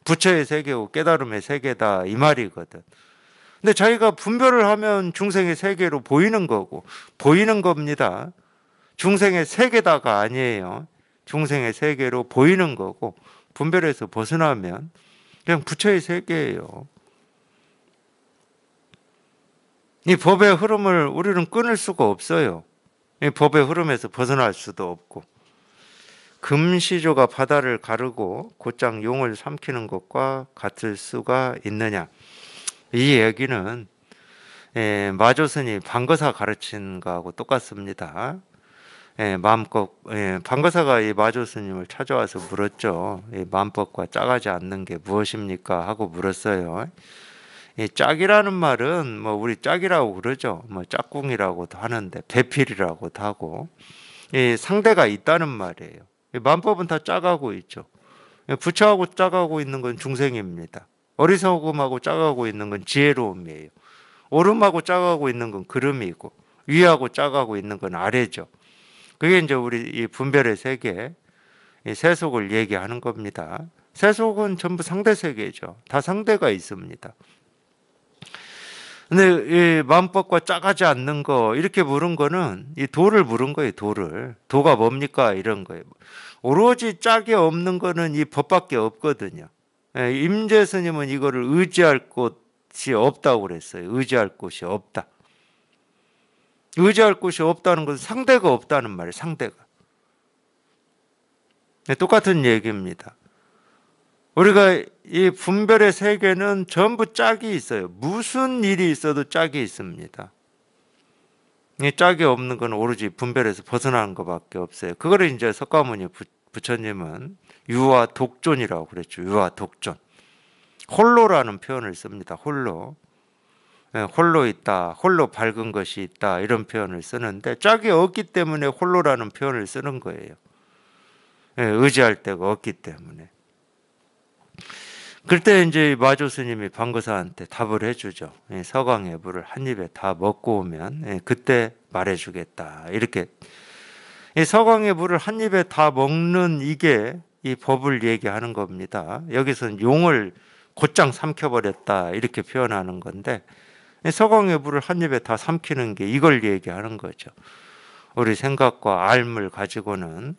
부처의 세계고 깨달음의 세계다 이 말이거든. 근데 자기가 분별을 하면 중생의 세계로 보이는 거고, 보이는 겁니다. 중생의 세계다가 아니에요. 중생의 세계로 보이는 거고, 분별에서 벗어나면 그냥 부처의 세계예요. 이 법의 흐름을 우리는 끊을 수가 없어요. 이 법의 흐름에서 벗어날 수도 없고. 금시조가 바다를 가르고 곧장 용을 삼키는 것과 같을 수가 있느냐? 이 얘기는 마조스님 방거사 가르친 거하고 똑같습니다. 마음껏 방거사가 이 마조스님을 찾아와서 물었죠. 마음법과 짝하지 않는 게 무엇입니까? 하고 물었어요. 이 짝이라는 말은 뭐 우리 짝이라고 그러죠. 뭐 짝꿍이라고도 하는데 배필이라고도 하고, 이 상대가 있다는 말이에요. 만법은 다 짝하고 있죠. 부처하고 짝하고 있는 건 중생입니다. 어리석음하고 짝하고 있는 건 지혜로움이에요. 오름하고 짝하고 있는 건 그름이고, 위하고 짝하고 있는 건 아래죠. 그게 이제 우리 이 분별의 세계, 이 세속을 얘기하는 겁니다. 세속은 전부 상대 세계죠. 다 상대가 있습니다. 근데 이 마음법과 짝하지 않는 거 이렇게 물은 거는 이 도를 물은 거예요. 도가 뭡니까 이런 거예요. 오로지 짝이 없는 거는 이 법밖에 없거든요. 임재 스님은 이거를 의지할 곳이 없다고 그랬어요. 의지할 곳이 없다. 의지할 곳이 없다는 것은 상대가 없다는 말이에요. 상대가. 똑같은 얘기입니다. 우리가 이 분별의 세계는 전부 짝이 있어요. 무슨 일이 있어도 짝이 있습니다. 이 짝이 없는 건 오로지 분별에서 벗어나는 것밖에 없어요. 그거를 이제 석가모니 부처님은 유아 독존이라고 그랬죠. 유아 독존. 홀로라는 표현을 씁니다. 홀로. 홀로 있다, 홀로 밝은 것이 있다 이런 표현을 쓰는데 짝이 없기 때문에 홀로라는 표현을 쓰는 거예요. 의지할 데가 없기 때문에. 그때 이제 마조 스님이 방거사한테 답을 해주죠. 서강의 물을 한 입에 다 먹고 오면 그때 말해주겠다. 이렇게 서강의 물을 한 입에 다 먹는 이게 이 법을 얘기하는 겁니다. 여기서는 용을 곧장 삼켜버렸다 이렇게 표현하는 건데 서강의 물을 한 입에 다 삼키는 게 이걸 얘기하는 거죠. 우리 생각과 알물 가지고는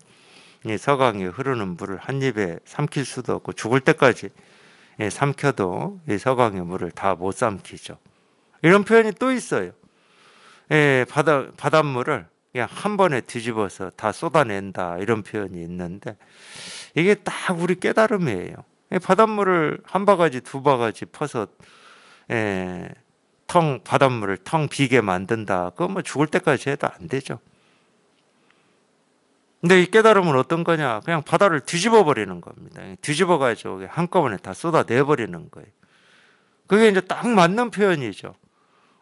이 서강에 흐르는 물을 한 입에 삼킬 수도 없고 죽을 때까지 삼켜도 이 서강의 물을 다 못 삼키죠. 이런 표현이 또 있어요. 바닷물을 그냥 한 번에 뒤집어서 다 쏟아낸다 이런 표현이 있는데 이게 딱 우리 깨달음이에요. 바닷물을 한 바가지 두 바가지 퍼서 바닷물을 텅 비게 만든다. 그거 뭐 죽을 때까지 해도 안 되죠. 근데 이 깨달음은 어떤 거냐? 그냥 바다를 뒤집어 버리는 겁니다. 뒤집어 가지고 한꺼번에 다 쏟아내 버리는 거예요. 그게 이제 딱 맞는 표현이죠.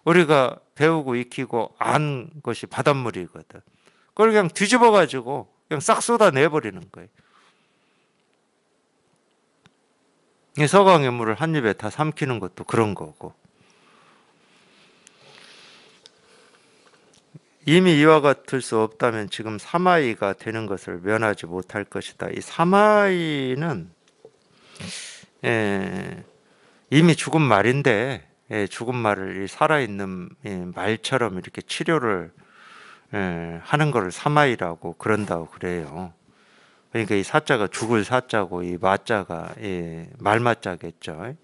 우리가 배우고 익히고 안 것이 바닷물이거든. 그걸 그냥 뒤집어 가지고 그냥 싹 쏟아내 버리는 거예요. 이 서강의 물을 한 입에 다 삼키는 것도 그런 거고. 이미 이와 같을 수 없다면 지금 사마이가 되는 것을 면하지 못할 것이다. 이 사마이는 이미 죽은 말인데 죽은 말을 살아있는 말처럼 이렇게 치료를 하는 것을 사마이라고 그런다고 그래요. 그러니까 이 사자가 죽을 사자고 이 마자가 말마자겠죠.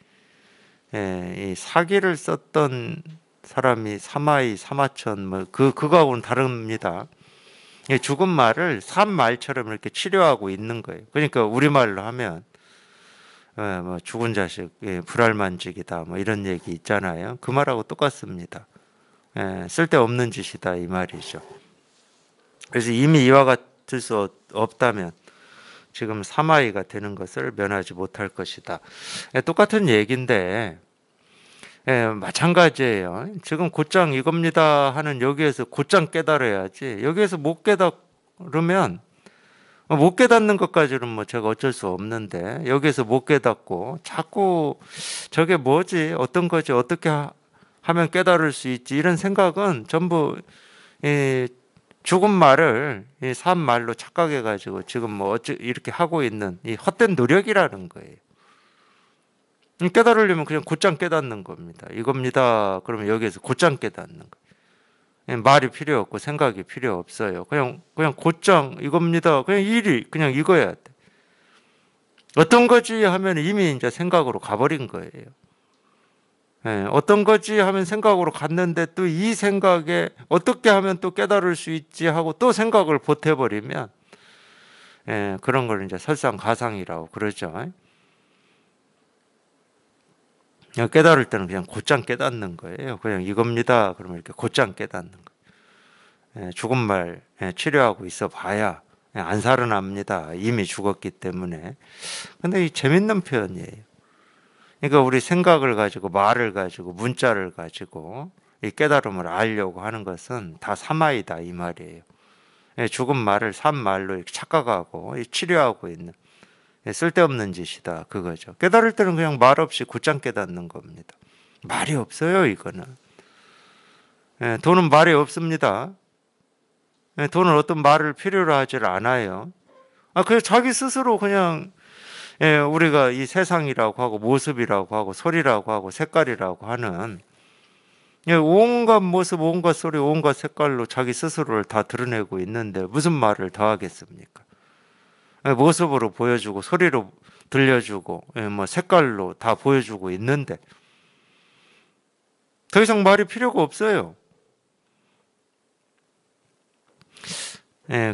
이 사기를 썼던 사람이 사마이, 사마천 뭐 그거하고는 다릅니다. 죽은 말을 산 말처럼 이렇게 치료하고 있는 거예요. 그러니까 우리말로 하면 뭐 죽은 자식 불알만직이다 뭐 이런 얘기 있잖아요. 그 말하고 똑같습니다. 쓸데없는 짓이다 이 말이죠. 그래서 이미 이와 같을 수 없다면 지금 사마이가 되는 것을 면하지 못할 것이다. 똑같은 얘기인데 마찬가지예요. 지금 곧장 이겁니다 하는 여기에서 곧장 깨달아야지. 여기에서 못 깨달으면 못 깨닫는 것까지는 뭐 제가 어쩔 수 없는데 여기에서 못 깨닫고 자꾸 저게 뭐지? 어떤 거지? 어떻게 하면 깨달을 수 있지? 이런 생각은 전부 죽은 말을 산 말로 착각해 가지고 지금 뭐 이렇게 하고 있는 이 헛된 노력이라는 거예요. 깨달으려면 그냥 곧장 깨닫는 겁니다. 이겁니다. 그러면 여기에서 곧장 깨닫는 거예요. 말이 필요 없고 생각이 필요 없어요. 그냥 곧장 이겁니다. 그냥 일이 그냥 이거야 돼. 어떤 거지 하면 이미 이제 생각으로 가버린 거예요. 어떤 거지 하면 생각으로 갔는데 또 이 생각에 어떻게 하면 또 깨달을 수 있지 하고 또 생각을 보태버리면 그런 걸 이제 설상가상이라고 그러죠. 깨달을 때는 그냥 곧장 깨닫는 거예요. 그냥 이겁니다. 그러면 이렇게 곧장 깨닫는 거예요. 죽은 말 치료하고 있어 봐야 안 살아납니다. 이미 죽었기 때문에. 근데 이 재밌는 표현이에요. 그러니까 우리 생각을 가지고 말을 가지고 문자를 가지고 이 깨달음을 알려고 하는 것은 다 사마이다 이 말이에요. 죽은 말을 산 말로 이렇게 착각하고 치료하고 있는 쓸데없는 짓이다 그거죠. 깨달을 때는 그냥 말 없이 곧장 깨닫는 겁니다. 말이 없어요 이거는. 돈은 말이 없습니다. 돈은 어떤 말을 필요로 하질 않아요. 그냥 자기 스스로 그냥 우리가 이 세상이라고 하고 모습이라고 하고 소리라고 하고 색깔이라고 하는 온갖 모습, 온갖 소리, 온갖 색깔로 자기 스스로를 다 드러내고 있는데 무슨 말을 더 하겠습니까? 모습으로 보여주고 소리로 들려주고 뭐 색깔로 다 보여주고 있는데 더 이상 말이 필요가 없어요.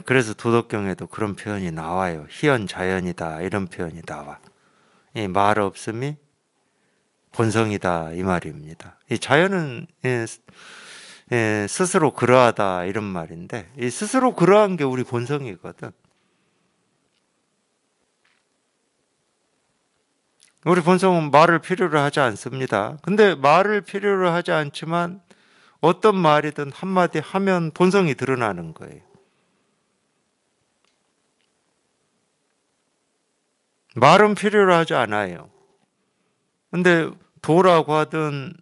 그래서 도덕경에도 그런 표현이 나와요. 희연자연이다 이런 표현이 나와. 이 말 없음이 본성이다 이 말입니다. 이 자연은 스스로 그러하다 이런 말인데 이 스스로 그러한 게 우리 본성이거든. 우리 본성은 말을 필요로 하지 않습니다. 근데 말을 필요로 하지 않지만 어떤 말이든 한마디 하면 본성이 드러나는 거예요. 말은 필요로 하지 않아요. 근데 도라고 하든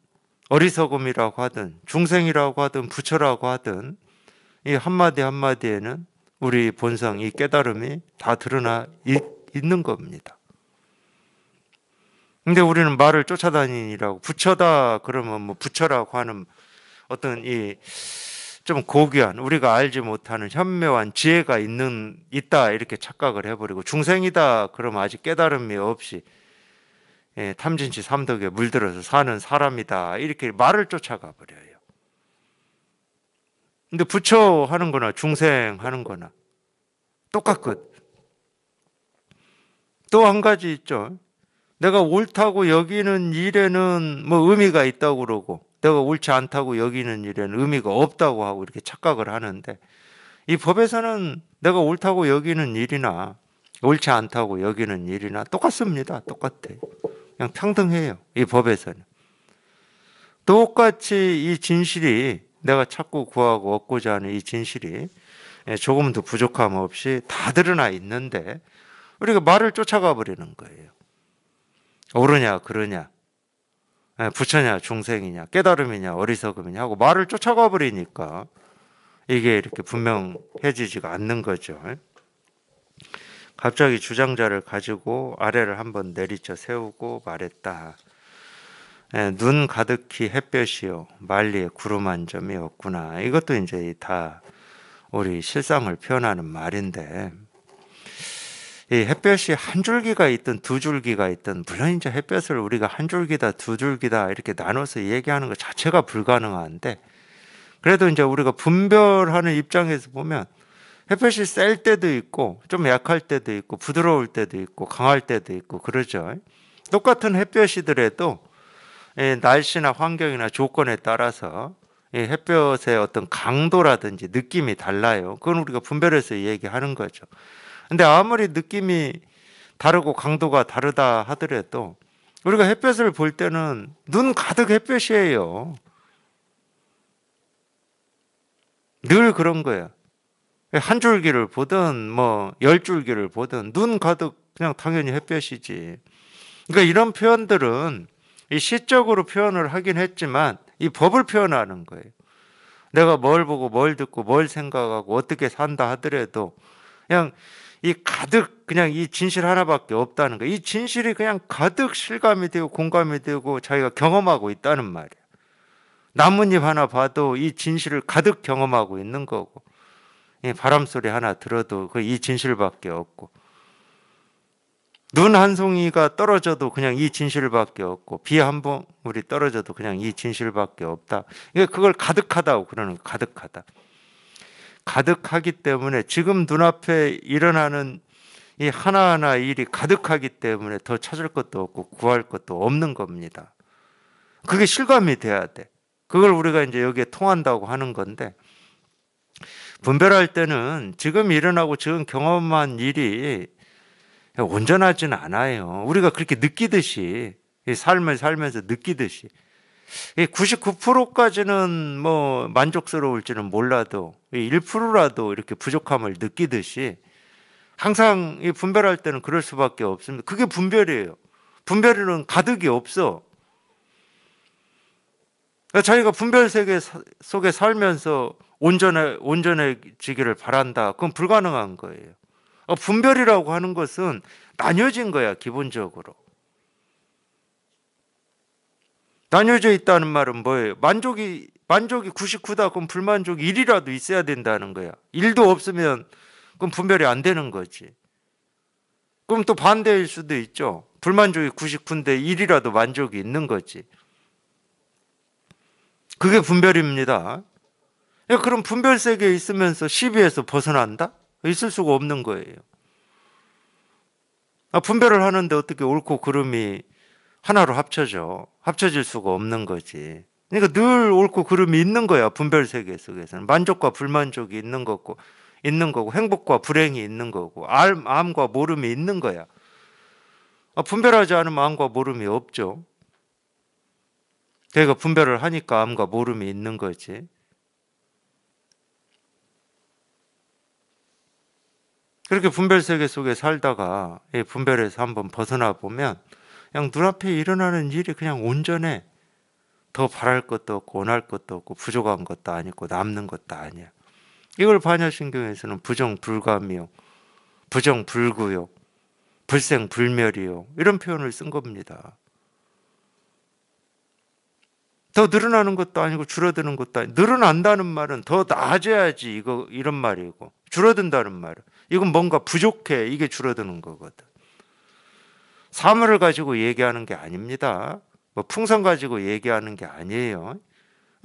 어리석음이라고 하든 중생이라고 하든 부처라고 하든 이 한마디 한마디에는 우리 본성, 이 깨달음이 다 드러나 있는 겁니다. 근데 우리는 말을 쫓아다니라고 부처다 그러면 뭐 부처라고 하는 어떤 이 좀 고귀한 우리가 알지 못하는 현묘한 지혜가 있다 이렇게 착각을 해버리고 중생이다 그러면 아직 깨달음이 없이 탐진치 삼덕에 물들어서 사는 사람이다 이렇게 말을 쫓아가 버려요. 근데 부처 하는 거나 중생 하는 거나 똑같거든. 또 한 가지 있죠. 내가 옳다고 여기는 일에는 뭐 의미가 있다고 그러고 내가 옳지 않다고 여기는 일에는 의미가 없다고 하고 이렇게 착각을 하는데 이 법에서는 내가 옳다고 여기는 일이나 옳지 않다고 여기는 일이나 똑같습니다. 똑같아요. 그냥 평등해요. 이 법에서는. 똑같이 이 진실이 내가 찾고 구하고 얻고자 하는 이 진실이 조금도 부족함 없이 다 드러나 있는데 우리가 말을 쫓아가 버리는 거예요. 옳으냐 그러냐 부처냐 중생이냐 깨달음이냐 어리석음이냐 하고 말을 쫓아가 버리니까 이게 이렇게 분명해지지가 않는 거죠. 갑자기 주장자를 가지고 아래를 한번 내리쳐 세우고 말했다. 눈 가득히 햇볕이요 만리에 구름 한 점이 없구나. 이것도 이제 다 우리 실상을 표현하는 말인데 이 햇볕이 한 줄기가 있든 두 줄기가 있든 물론 이제 햇볕을 우리가 한 줄기다 두 줄기다 이렇게 나눠서 얘기하는 것 자체가 불가능한데 그래도 이제 우리가 분별하는 입장에서 보면 햇볕이 셀 때도 있고 좀 약할 때도 있고 부드러울 때도 있고 강할 때도 있고 그러죠. 똑같은 햇볕이더라도 날씨나 환경이나 조건에 따라서 햇볕의 어떤 강도라든지 느낌이 달라요. 그건 우리가 분별해서 얘기하는 거죠. 근데 아무리 느낌이 다르고 강도가 다르다 하더라도 우리가 햇볕을 볼 때는 눈 가득 햇볕이에요. 늘 그런 거야. 한 줄기를 보든 뭐 10줄기를 보든 눈 가득 그냥 당연히 햇볕이지. 그러니까 이런 표현들은 이 시적으로 표현을 하긴 했지만 이 법을 표현하는 거예요. 내가 뭘 보고 뭘 듣고 뭘 생각하고 어떻게 산다 하더라도 그냥 이 가득 그냥 이 진실 하나밖에 없다는 거예요. 이 진실이 그냥 가득 실감이 되고 공감이 되고 자기가 경험하고 있다는 말이에요. 나뭇잎 하나 봐도 이 진실을 가득 경험하고 있는 거고 이 바람소리 하나 들어도 그 이 진실밖에 없고 눈 한 송이가 떨어져도 그냥 이 진실밖에 없고 비 한 방울이 떨어져도 그냥 이 진실밖에 없다. 이게 그걸 가득하다고 그러는 거예요. 가득하다. 가득하기 때문에 지금 눈앞에 일어나는 이 하나하나 일이 가득하기 때문에 더 찾을 것도 없고 구할 것도 없는 겁니다. 그게 실감이 돼야 돼. 그걸 우리가 이제 여기에 통한다고 하는 건데 분별할 때는 지금 일어나고 지금 경험한 일이 온전하진 않아요. 우리가 그렇게 느끼듯이 삶을 살면서 느끼듯이 99%까지는 뭐 만족스러울지는 몰라도 1%라도 이렇게 부족함을 느끼듯이 항상 이 분별할 때는 그럴 수밖에 없습니다. 그게 분별이에요. 분별에는 가득이 없어. 그러니까 자기가 분별 세계 속에 살면서 온전해지기를 바란다. 그건 불가능한 거예요. 분별이라고 하는 것은 나뉘어진 거야, 기본적으로. 나뉘어져 있다는 말은 뭐예요? 만족이 99다. 그럼 불만족이 1이라도 있어야 된다는 거야. 1도 없으면 그럼 분별이 안 되는 거지. 그럼 또 반대일 수도 있죠. 불만족이 99인데 1이라도 만족이 있는 거지. 그게 분별입니다. 그럼 분별 세계에 있으면서 시비에서 벗어난다? 있을 수가 없는 거예요. 분별을 하는데 어떻게 옳고 그름이 하나로 합쳐질 수가 없는 거지. 그러니까 늘 옳고 그름이 있는 거야. 분별 세계 속에서는 만족과 불만족이 있는 거고 행복과 불행이 있는 거고 암과 모름이 있는 거야. 분별하지 않으면 암과 모름이 없죠. 그러니까 분별을 하니까 암과 모름이 있는 거지. 그렇게 분별 세계 속에 살다가 이 분별에서 한번 벗어나 보면 그냥 눈앞에 일어나는 일이 그냥 온전해. 더 바랄 것도 없고 원할 것도 없고 부족한 것도 아니고 남는 것도 아니야. 이걸 반야신경에서는 부정불감이요, 부정불구요, 불생불멸이요, 이런 표현을 쓴 겁니다. 더 늘어나는 것도 아니고 줄어드는 것도 아니고, 늘어난다는 말은 더 나아져야지 이런 말이고, 줄어든다는 말은 이건 뭔가 부족해, 이게 줄어드는 거거든. 사물을 가지고 얘기하는 게 아닙니다. 뭐 풍선 가지고 얘기하는 게 아니에요.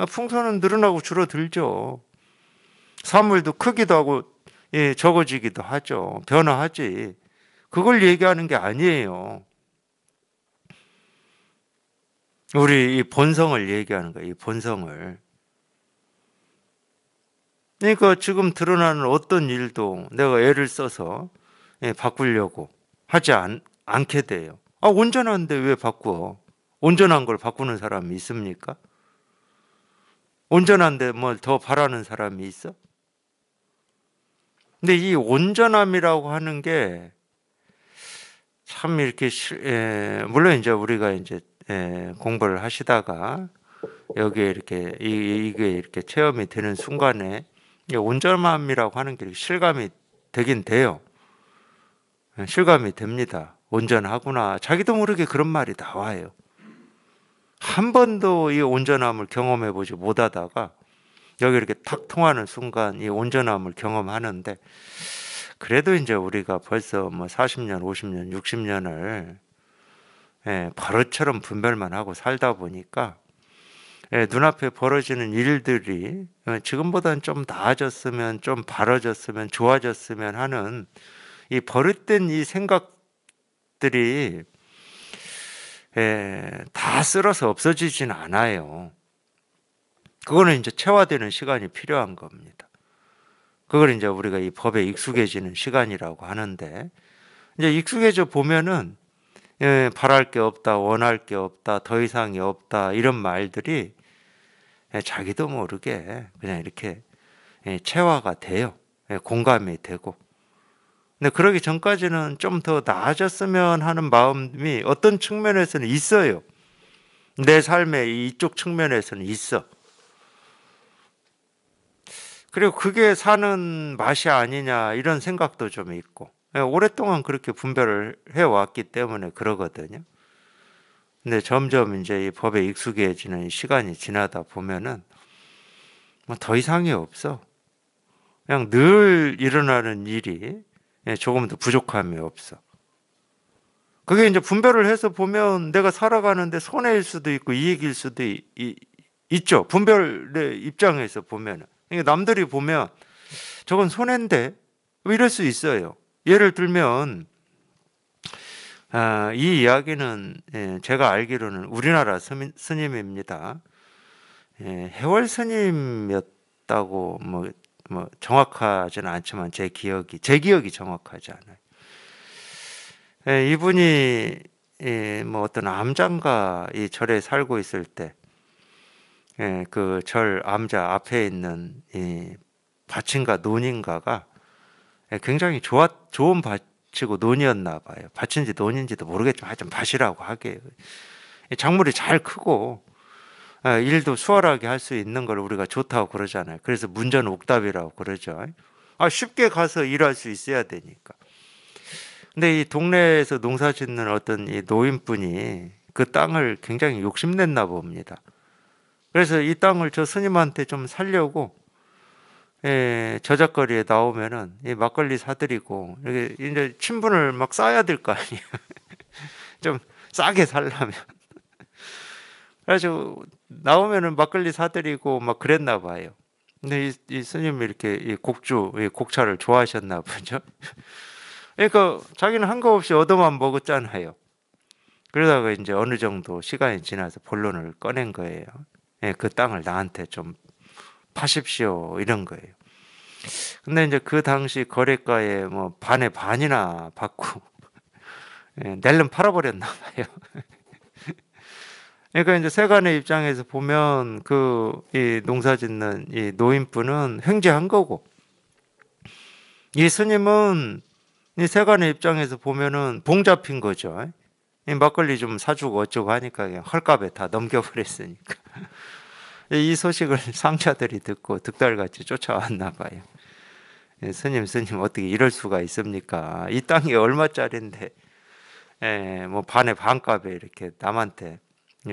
풍선은 늘어나고 줄어들죠. 사물도 크기도 하고 적어지기도 하죠. 변화하지. 그걸 얘기하는 게 아니에요. 우리 이 본성을 얘기하는 거예요. 이 본성을. 그러니까 지금 드러나는 어떤 일도 내가 애를 써서 바꾸려고 하지 않게 돼요. 온전한데 왜 바꾸어? 온전한 걸 바꾸는 사람이 있습니까? 온전한데 뭘 더 바라는 사람이 있어? 근데 이 온전함이라고 하는 게 참 이렇게 물론 이제 우리가 이제 공부를 하시다가 여기에 이렇게 이게 이렇게 체험이 되는 순간에 온전함이라고 하는 게 실감이 되긴 돼요. 실감이 됩니다. 온전하구나. 자기도 모르게 그런 말이 나와요. 한 번도 이 온전함을 경험해 보지 못하다가 여기 이렇게 탁 통하는 순간 이 온전함을 경험하는데, 그래도 이제 우리가 벌써 뭐 40년, 50년, 60년을 버릇처럼 분별만 하고 살다 보니까 눈앞에 벌어지는 일들이 지금보다는 좀 나아졌으면, 좀 바라졌으면, 좋아졌으면 하는 이 버릇된 이 생각들이 다 쓸어서 없어지진 않아요. 그거는 이제 체화되는 시간이 필요한 겁니다. 그걸 이제 우리가 이 법에 익숙해지는 시간이라고 하는데, 이제 익숙해져 보면은 바랄 게 없다, 원할 게 없다, 더 이상이 없다, 이런 말들이 자기도 모르게 그냥 이렇게 체화가 돼요. 공감이 되고. 근데 그러기 전까지는 좀 더 나아졌으면 하는 마음이 어떤 측면에서는 있어요. 내 삶의 이쪽 측면에서는 있어. 그리고 그게 사는 맛이 아니냐, 이런 생각도 좀 있고. 오랫동안 그렇게 분별을 해왔기 때문에 그러거든요. 근데 점점 이제 이 법에 익숙해지는 시간이 지나다 보면은 뭐 더 이상이 없어. 그냥 늘 일어나는 일이 조금도 부족함이 없어. 그게 이제 분별을 해서 보면 내가 살아가는데 손해일 수도 있고 이익일 수도 있죠. 분별의 입장에서 보면은. 그러니까 남들이 보면 저건 손해인데 뭐 이럴 수 있어요. 예를 들면 이 이야기는 제가 알기로는 우리나라 스님입니다. 해월 스님이었다고 뭐 정확하지는 않지만 제 기억이 정확하지 않아요. 이분이 뭐 어떤 암장가 이 절에 살고 있을 때 그 절 암자 앞에 있는 이 밭인가 논인가가 굉장히 좋은 밭이고 논이었나 봐요. 밭인지 논인지도 모르겠지만 하여튼 밭이라고 하게요. 작물이 잘 크고 일도 수월하게 할 수 있는 걸 우리가 좋다고 그러잖아요. 그래서 문전옥답이라고 그러죠. 쉽게 가서 일할 수 있어야 되니까. 근데 이 동네에서 농사 짓는 어떤 이 노인분이 그 땅을 굉장히 욕심냈나 봅니다. 그래서 이 땅을 저 스님한테 좀 살려고 저작거리에 나오면은 이 막걸리 사드리고 이렇게 이제 친분을 막 쌓아야 될 거 아니에요. 좀 싸게 살려면. 그래서 나오면은 막걸리 사드리고 막 그랬나 봐요. 근데 이 스님이 이렇게 이 곡차를 좋아하셨나 보죠. 그러니까 자기는 한 거 없이 얻어만 먹었잖아요. 그러다가 이제 어느 정도 시간이 지나서 본론을 꺼낸 거예요. 그 땅을 나한테 좀 파십시오, 이런 거예요. 근데 이제 그 당시 거래가에 뭐 반의 반이나 받고 낼름 팔아버렸나 봐요. 그러니까 이제 세간의 입장에서 보면 이 농사짓는 이 노인분은 횡재한 거고, 이 스님은 이 세간의 입장에서 보면은 봉 잡힌 거죠. 이 막걸리 좀 사주고 어쩌고 하니까 그냥 헐값에 다 넘겨버렸으니까. 이 소식을 상자들이 듣고 득달같이 쫓아왔나 봐요. 스님 어떻게 이럴 수가 있습니까? 이 땅이 얼마짜린데 뭐 반의 반값에 이렇게 남한테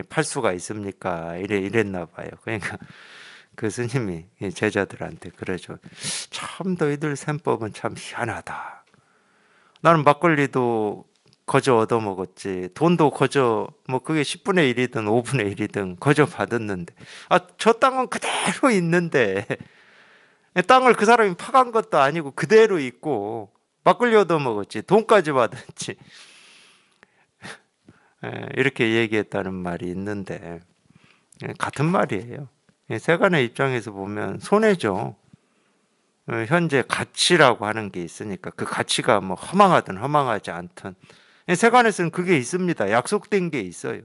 팔 수가 있습니까? 이랬나 봐요. 그러니까 그 스님이 제자들한테 그러죠. 참 너희들 셈법은 참 희한하다. 나는 막걸리도 거저 얻어먹었지, 돈도 거저, 뭐 그게 10분의 1이든 5분의 1이든 거저 받았는데, 저 땅은 그대로 있는데, 땅을 그 사람이 파간 것도 아니고 그대로 있고, 막걸리 얻어먹었지, 돈까지 받았지, 이렇게 얘기했다는 말이 있는데, 같은 말이에요. 세간의 입장에서 보면 손해죠. 현재 가치라고 하는 게 있으니까 그 가치가 뭐 허망하든 허망하지 않든 세간에서는 그게 있습니다. 약속된 게 있어요.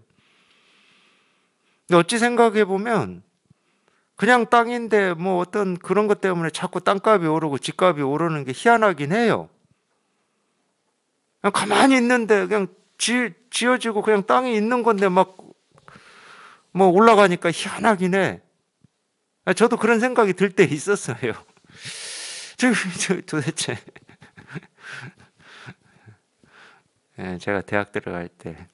근데 어찌 생각해 보면 그냥 땅인데 뭐 어떤 그런 것 때문에 자꾸 땅값이 오르고 집값이 오르는 게 희한하긴 해요. 그냥 가만히 있는데 그냥 지어지고 그냥 땅이 있는 건데 막 뭐 올라가니까 희한하긴 해. 저도 그런 생각이 들 때 있었어요. 도대체 제가 대학 들어갈 때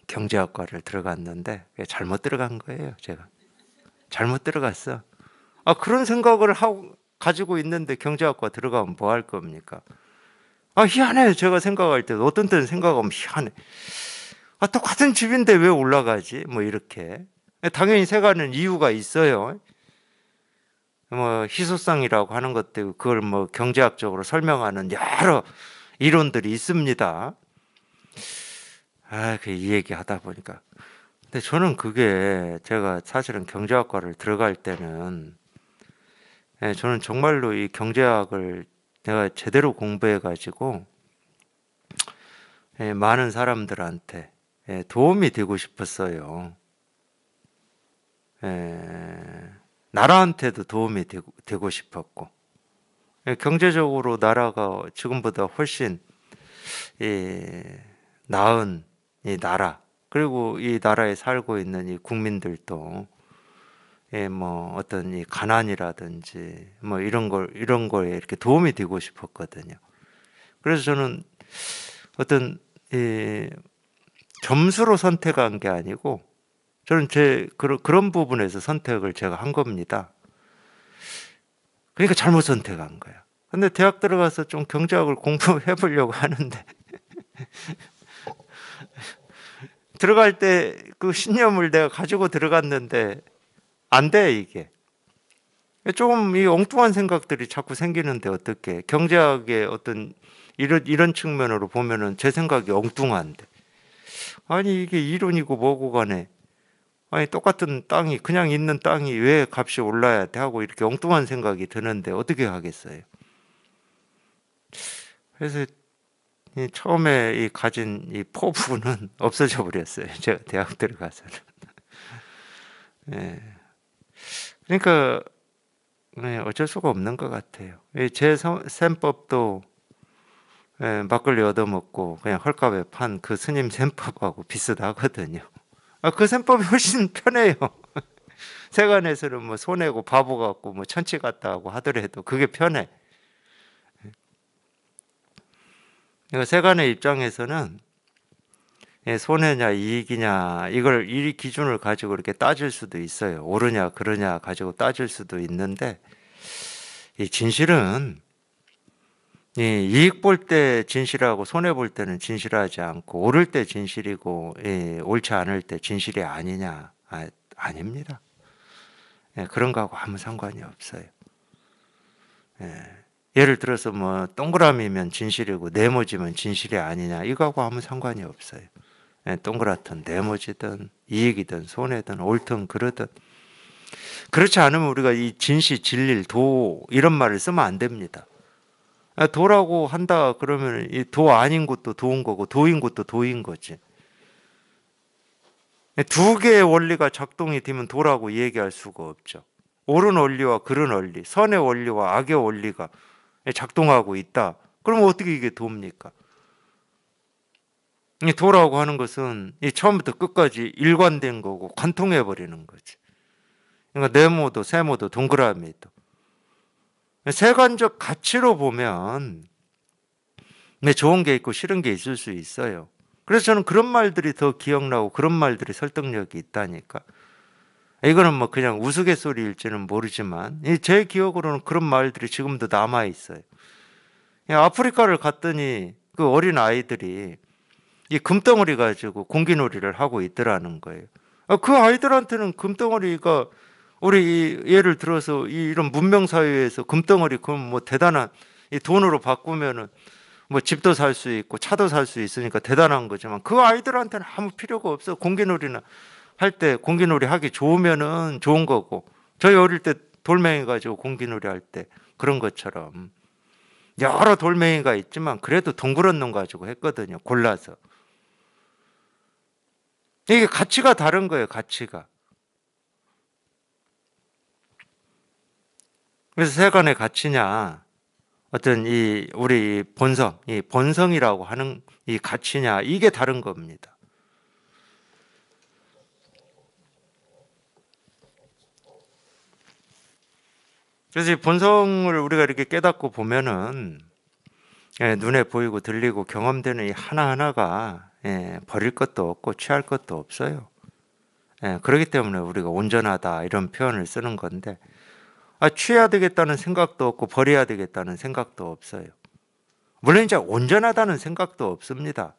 경제학과를 들어갔는데 잘못 들어간 거예요. 제가 잘못 들어갔어. 그런 생각을 가지고 있는데 경제학과 들어가면 뭐 할 겁니까? 희한해요. 제가 생각할 때 어떤 때는 생각하면 희한해. 똑같은 집인데 왜 올라가지? 뭐 이렇게. 당연히 세가는 이유가 있어요. 뭐 희소성이라고 하는 것도 그걸 뭐 경제학적으로 설명하는 여러 이론들이 있습니다. 이 얘기 하다 보니까. 근데 저는 그게 제가 사실은 경제학과를 들어갈 때는 저는 정말로 이 경제학을 내가 제대로 공부해 가지고 많은 사람들한테 도움이 되고 싶었어요. 나라한테도 도움이 되고 싶었고, 경제적으로 나라가 지금보다 훨씬 나은 이 나라, 그리고 이 나라에 살고 있는 이 국민들도 뭐 어떤 이 가난이라든지 뭐 이런 거에 이렇게 도움이 되고 싶었거든요. 그래서 저는 어떤 점수로 선택한 게 아니고 저는 그런 부분에서 선택을 제가 한 겁니다. 그러니까 잘못 선택한 거야. 근데 대학 들어가서 좀 경제학을 공부해 보려고 하는데 들어갈 때 그 신념을 내가 가지고 들어갔는데 안 돼, 이게. 조금 이 엉뚱한 생각들이 자꾸 생기는데 어떻게? 경제학의 어떤 이런 측면으로 보면은 제 생각이 엉뚱한데. 아니 이게 이론이고 뭐고 간에 똑같은 땅이 그냥 있는 땅이 왜 값이 올라야 돼 하고 이렇게 엉뚱한 생각이 드는데 어떻게 하겠어요? 그래서 처음에 가진 이 포부는 없어져 버렸어요. 제가 대학 들어가서는. 그러니까 어쩔 수가 없는 것 같아요. 제 셈법도 막걸리 얻어먹고 그냥 헐값에 판 그 스님 셈법하고 비슷하거든요. 그 셈법이 훨씬 편해요. 세간에서는 뭐 손해고 바보 같고 뭐 천치 같다 하고 하더라도 그게 편해. 그러니까 세간의 입장에서는 손해냐 이익이냐 이 기준을 가지고 이렇게 따질 수도 있어요. 옳으냐 그러냐 가지고 따질 수도 있는데 이 진실은 이익 볼 때 진실하고 손해 볼 때는 진실하지 않고 옳을 때 진실이고 옳지 않을 때 진실이 아니냐 아닙니다. 그런 거하고 아무 상관이 없어요. 예를 들어서 뭐 동그라미면 진실이고 네모지면 진실이 아니냐 이거하고 아무 상관이 없어요. 동그랗든 네모지든 이익이든 손해든 옳든 그르든 그렇지 않으면 우리가 이 진실 진릴 도 이런 말을 쓰면 안 됩니다. 도라고 한다 그러면 이 도 아닌 것도 도인 거고 도인 것도 도인 거지. 두 개의 원리가 작동이 되면 도라고 얘기할 수가 없죠. 옳은 원리와 그른 원리, 선의 원리와 악의 원리가 작동하고 있다. 그럼 어떻게 이게 도입니까? 이 도라고 하는 것은 이 처음부터 끝까지 일관된 거고 관통해 버리는 거지. 그러니까 네모도 세모도 동그라미도 세간적 가치로 보면 좋은 게 있고 싫은 게 있을 수 있어요. 그래서 저는 그런 말들이 더 기억나고 그런 말들이 설득력이 있다니까. 이거는 뭐 그냥 우스갯소리일지는 모르지만 제 기억으로는 그런 말들이 지금도 남아 있어요. 아프리카를 갔더니 그 어린 아이들이 이 금덩어리 가지고 공기놀이를 하고 있더라는 거예요. 그 아이들한테는 금덩어리가 우리 예를 들어서 이런 문명 사회에서 금덩어리 그럼 뭐 대단한 이 돈으로 바꾸면은 뭐 집도 살 수 있고 차도 살 수 있으니까 대단한 거지만 그 아이들한테는 아무 필요가 없어. 공기놀이나 할 때 공기놀이 하기 좋으면은 좋은 거고 저희 어릴 때 돌멩이 가지고 공기놀이 할 때 그런 것처럼 여러 돌멩이가 있지만 그래도 덩그런 놈 가지고 했거든요. 골라서. 이게 가치가 다른 거예요. 가치가. 그래서 세간의 가치냐 어떤 이 우리 본성, 이 본성이라고 하는 이 가치냐 이게 다른 겁니다. 그래서 이 본성을 우리가 이렇게 깨닫고 보면은 눈에 보이고 들리고 경험되는 이 하나하나가 버릴 것도 없고 취할 것도 없어요. 그렇기 때문에 우리가 온전하다 이런 표현을 쓰는 건데 취해야 되겠다는 생각도 없고 버려야 되겠다는 생각도 없어요. 물론 이제 온전하다는 생각도 없습니다.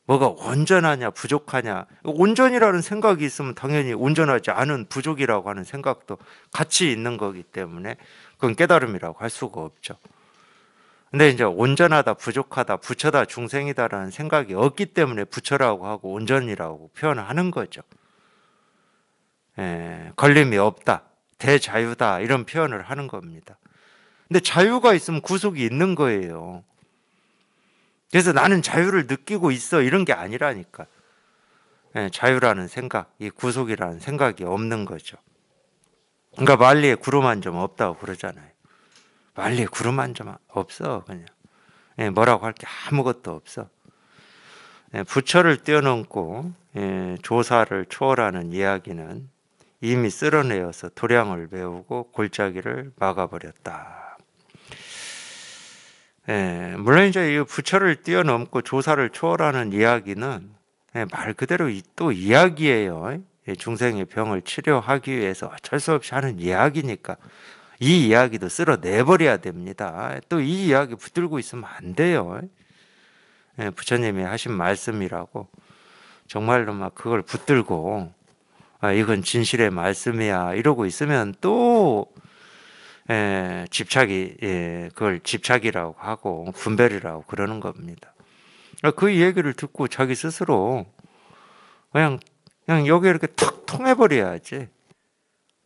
뭐가 온전하냐 부족하냐 온전이라는 생각이 있으면 당연히 온전하지 않은 부족이라고 하는 생각도 같이 있는 거기 때문에 그건 깨달음이라고 할 수가 없죠. 근데 이제 온전하다 부족하다 부처다 중생이다라는 생각이 없기 때문에 부처라고 하고 온전이라고 표현하는 거죠. 걸림이 없다 대자유다 이런 표현을 하는 겁니다. 근데 자유가 있으면 구속이 있는 거예요. 그래서 나는 자유를 느끼고 있어 이런 게 아니라니까. 자유라는 생각, 이 구속이라는 생각이 없는 거죠. 그러니까 만리에 구름 한 점 없다고 그러잖아요. 만리에 구름 한 점 없어 그냥. 뭐라고 할 게 아무것도 없어. 부처를 뛰어넘고 조사를 초월하는 이야기는 이미 쓸어내어서 도량을 메우고 골짜기를 막아버렸다. 물론 이제 이 부처를 뛰어넘고 조사를 초월하는 이야기는 말 그대로 또 이야기예요. 중생의 병을 치료하기 위해서 어쩔 수 없이 하는 이야기니까 이 이야기도 쓸어내버려야 됩니다. 또 이 이야기 붙들고 있으면 안 돼요. 부처님이 하신 말씀이라고 정말로 막 그걸 붙들고 이건 진실의 말씀이야 이러고 있으면 또 집착이 그걸 집착이라고 하고 분별이라고 그러는 겁니다. 그 얘기를 듣고 자기 스스로 그냥 여기 이렇게 탁 통해버려야지.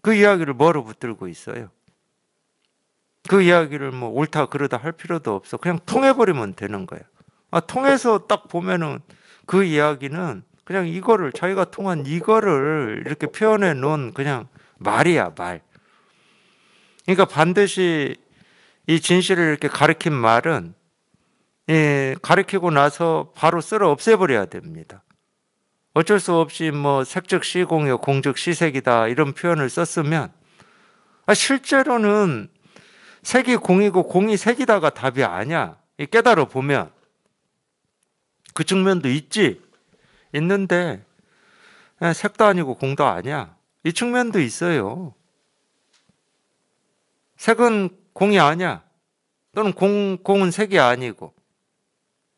그 이야기를 뭐로 붙들고 있어요? 그 이야기를 뭐 옳다 그르다 할 필요도 없어. 그냥 통해버리면 되는 거야. 통해서 딱 보면은 그 이야기는 그냥 이거를 자기가 통한 이거를 이렇게 표현해 놓은 그냥 말이야 말. 그러니까 반드시 이 진실을 이렇게 가르친 말은 가르치고 나서 바로 쓸어 없애버려야 됩니다. 어쩔 수 없이 뭐 색즉 시공이요 공즉 시색이다 이런 표현을 썼으면 실제로는 색이 공이고 공이 색이다가 답이 아니야. 깨달아 보면 그 측면도 있는데 색도 아니고 공도 아니야. 이 측면도 있어요. 색은 공이 아니야. 또는 공은 색이 아니고.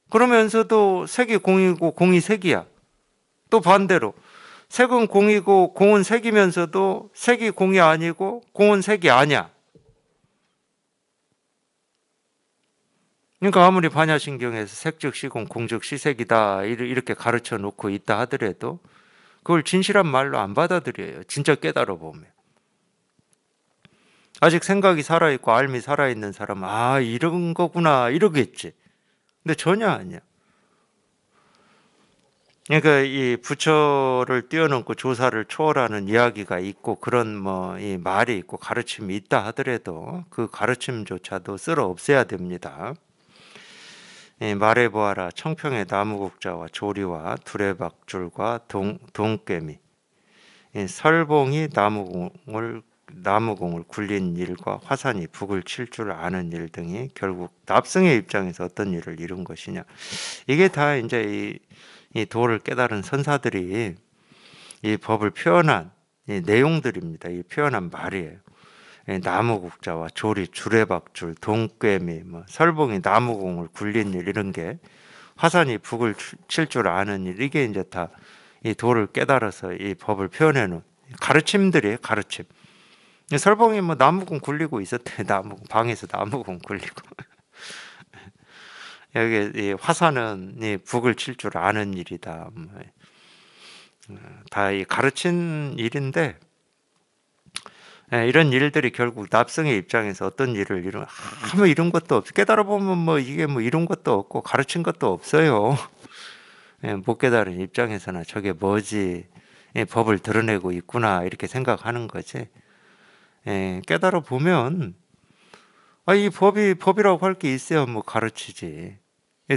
그러면서도 색이 공이고 공이 색이야. 또 반대로 색은 공이고 공은 색이면서도 색이 공이 아니고 공은 색이 아니야. 그러니까 아무리 반야신경에서 색즉 시공 공즉 시색이다 이렇게 가르쳐 놓고 있다 하더라도 그걸 진실한 말로 안 받아들여요. 진짜 깨달아 보면. 아직 생각이 살아있고 알미 살아있는 사람은 아 이런 거구나 이러겠지. 근데 전혀 아니야. 그러니까 이 부처를 뛰어넘고 조사를 초월하는 이야기가 있고 그런 뭐 이 말이 있고 가르침이 있다 하더라도 그 가르침조차도 쓸어 없애야 됩니다. 말해보아라 청평의 나무국자와 조리와 두레박줄과 동꿰미 설봉이 나무공을 굴린 일과 화산이 북을 칠 줄 아는 일 등이 결국 납승의 입장에서 어떤 일을 이룬 것이냐. 이게 다 이제 이 도를 깨달은 선사들이 이 법을 표현한 이 내용들입니다. 이 표현한 말이에요. 나무국자와 조리, 주레박줄, 동꿰미, 뭐 설봉이 나무공을 굴린 일 이런 게 화산이 북을 칠 줄 아는 일 이게 이제 다 이 도를 깨달아서 이 법을 표현해 놓은 가르침들이에요. 가르침. 설봉이 뭐 나무공 굴리고 있었대. 나무공 방에서 나무공 굴리고 여기 이 화산은 이 북을 칠 줄 아는 일이다. 다 이 가르친 일인데 이런 일들이 결국 납승의 입장에서 어떤 일을 이룬 아무 이룬 것도 없어. 깨달아 보면 뭐 이게 뭐 이룬 것도 없고 가르친 것도 없어요. 못 깨달은 입장에서는 저게 뭐지? 법을 드러내고 있구나 이렇게 생각하는 거지. 깨달아 보면 이 법이 법이라고 할 게 있어야 뭐 가르치지.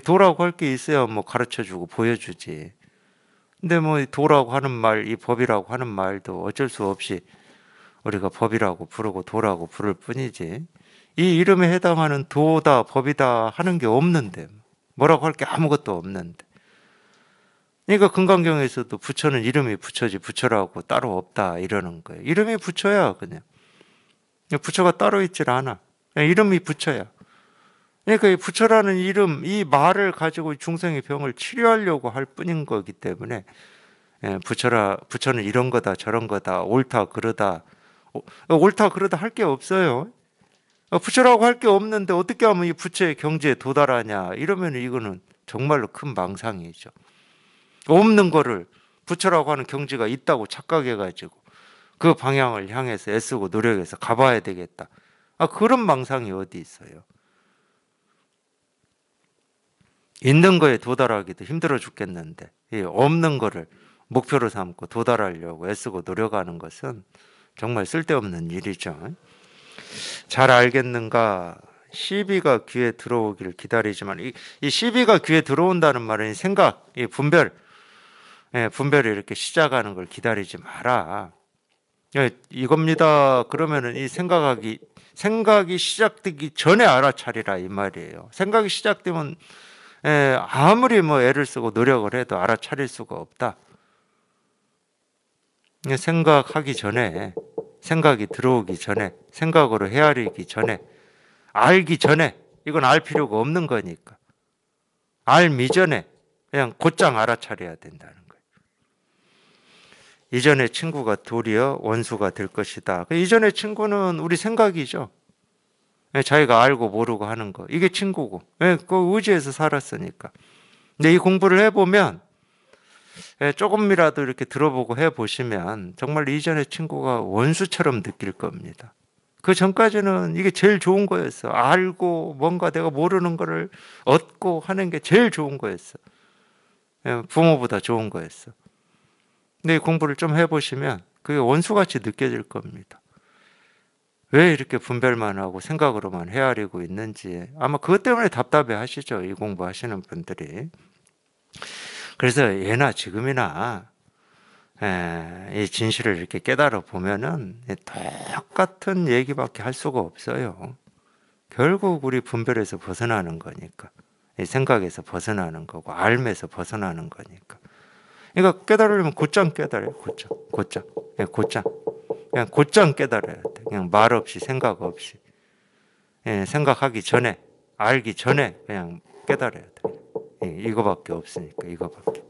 도라고 할 게 있어야 뭐 가르쳐주고 보여주지. 근데 뭐 도라고 하는 말, 이 법이라고 하는 말도 어쩔 수 없이 우리가 법이라고 부르고 도라고 부를 뿐이지. 이 이름에 해당하는 도다 법이다 하는 게 없는데 뭐라고 할 게 아무것도 없는데. 그러니까 금강경에서도 부처는 이름이 부처지 부처라고 따로 없다 이러는 거예요. 이름이 부처야 그냥. 부처가 따로 있질 않아. 이름이 부처야. 그러니까 이 부처라는 이름, 이 말을 가지고 중생의 병을 치료하려고 할 뿐인 거기 때문에 부처는 이런 거다 저런 거다 옳다 그러다 옳다 그러다 할 게 없어요. 부처라고 할 게 없는데 어떻게 하면 이 부처의 경지에 도달하냐 이러면 이거는 정말로 큰 망상이죠. 없는 거를 부처라고 하는 경지가 있다고 착각해가지고 그 방향을 향해서 애쓰고 노력해서 가봐야 되겠다. 그런 망상이 어디 있어요. 있는 거에 도달하기도 힘들어 죽겠는데 없는 거를 목표로 삼고 도달하려고 애쓰고 노력하는 것은 정말 쓸데없는 일이죠. 잘 알겠는가? 시비가 귀에 들어오기를 기다리지만 이 시비가 귀에 들어온다는 말은 생각, 이 분별이 이렇게 시작하는 걸 기다리지 마라. 이겁니다. 그러면은 이 생각이 시작되기 전에 알아차리라 이 말이에요. 생각이 시작되면 아무리 뭐 애를 쓰고 노력을 해도 알아차릴 수가 없다. 생각하기 전에, 생각이 들어오기 전에, 생각으로 헤아리기 전에, 알기 전에, 이건 알 필요가 없는 거니까. 알미전에 그냥 곧장 알아차려야 된다는 거예요. 이전의 친구가 도리어 원수가 될 것이다. 이전의 친구는 우리 생각이죠. 자기가 알고 모르고 하는 거. 이게 친구고. 그 의지에서 살았으니까. 근데 이 공부를 해보면 조금이라도 이렇게 들어보고 해보시면 정말 이전의 친구가 원수처럼 느낄 겁니다. 그 전까지는 이게 제일 좋은 거였어. 알고 뭔가 내가 모르는 거를 얻고 하는 게 제일 좋은 거였어. 부모보다 좋은 거였어. 근데 이 공부를 좀 해보시면 그게 원수같이 느껴질 겁니다. 왜 이렇게 분별만 하고 생각으로만 헤아리고 있는지 아마 그것 때문에 답답해 하시죠. 이 공부하시는 분들이. 그래서 예나 지금이나 이 진실을 이렇게 깨달아 보면은 똑같은 얘기밖에 할 수가 없어요. 결국 우리 분별에서 벗어나는 거니까. 이 생각에서 벗어나는 거고 알면서 벗어나는 거니까. 그러니까 깨달으려면 곧장 깨달아요. 곧장. 그냥 곧장 깨달아야 돼. 그냥 말 없이 생각 없이. 생각하기 전에 알기 전에 그냥 깨달아야 돼. 이거밖에 없으니까 이거밖에.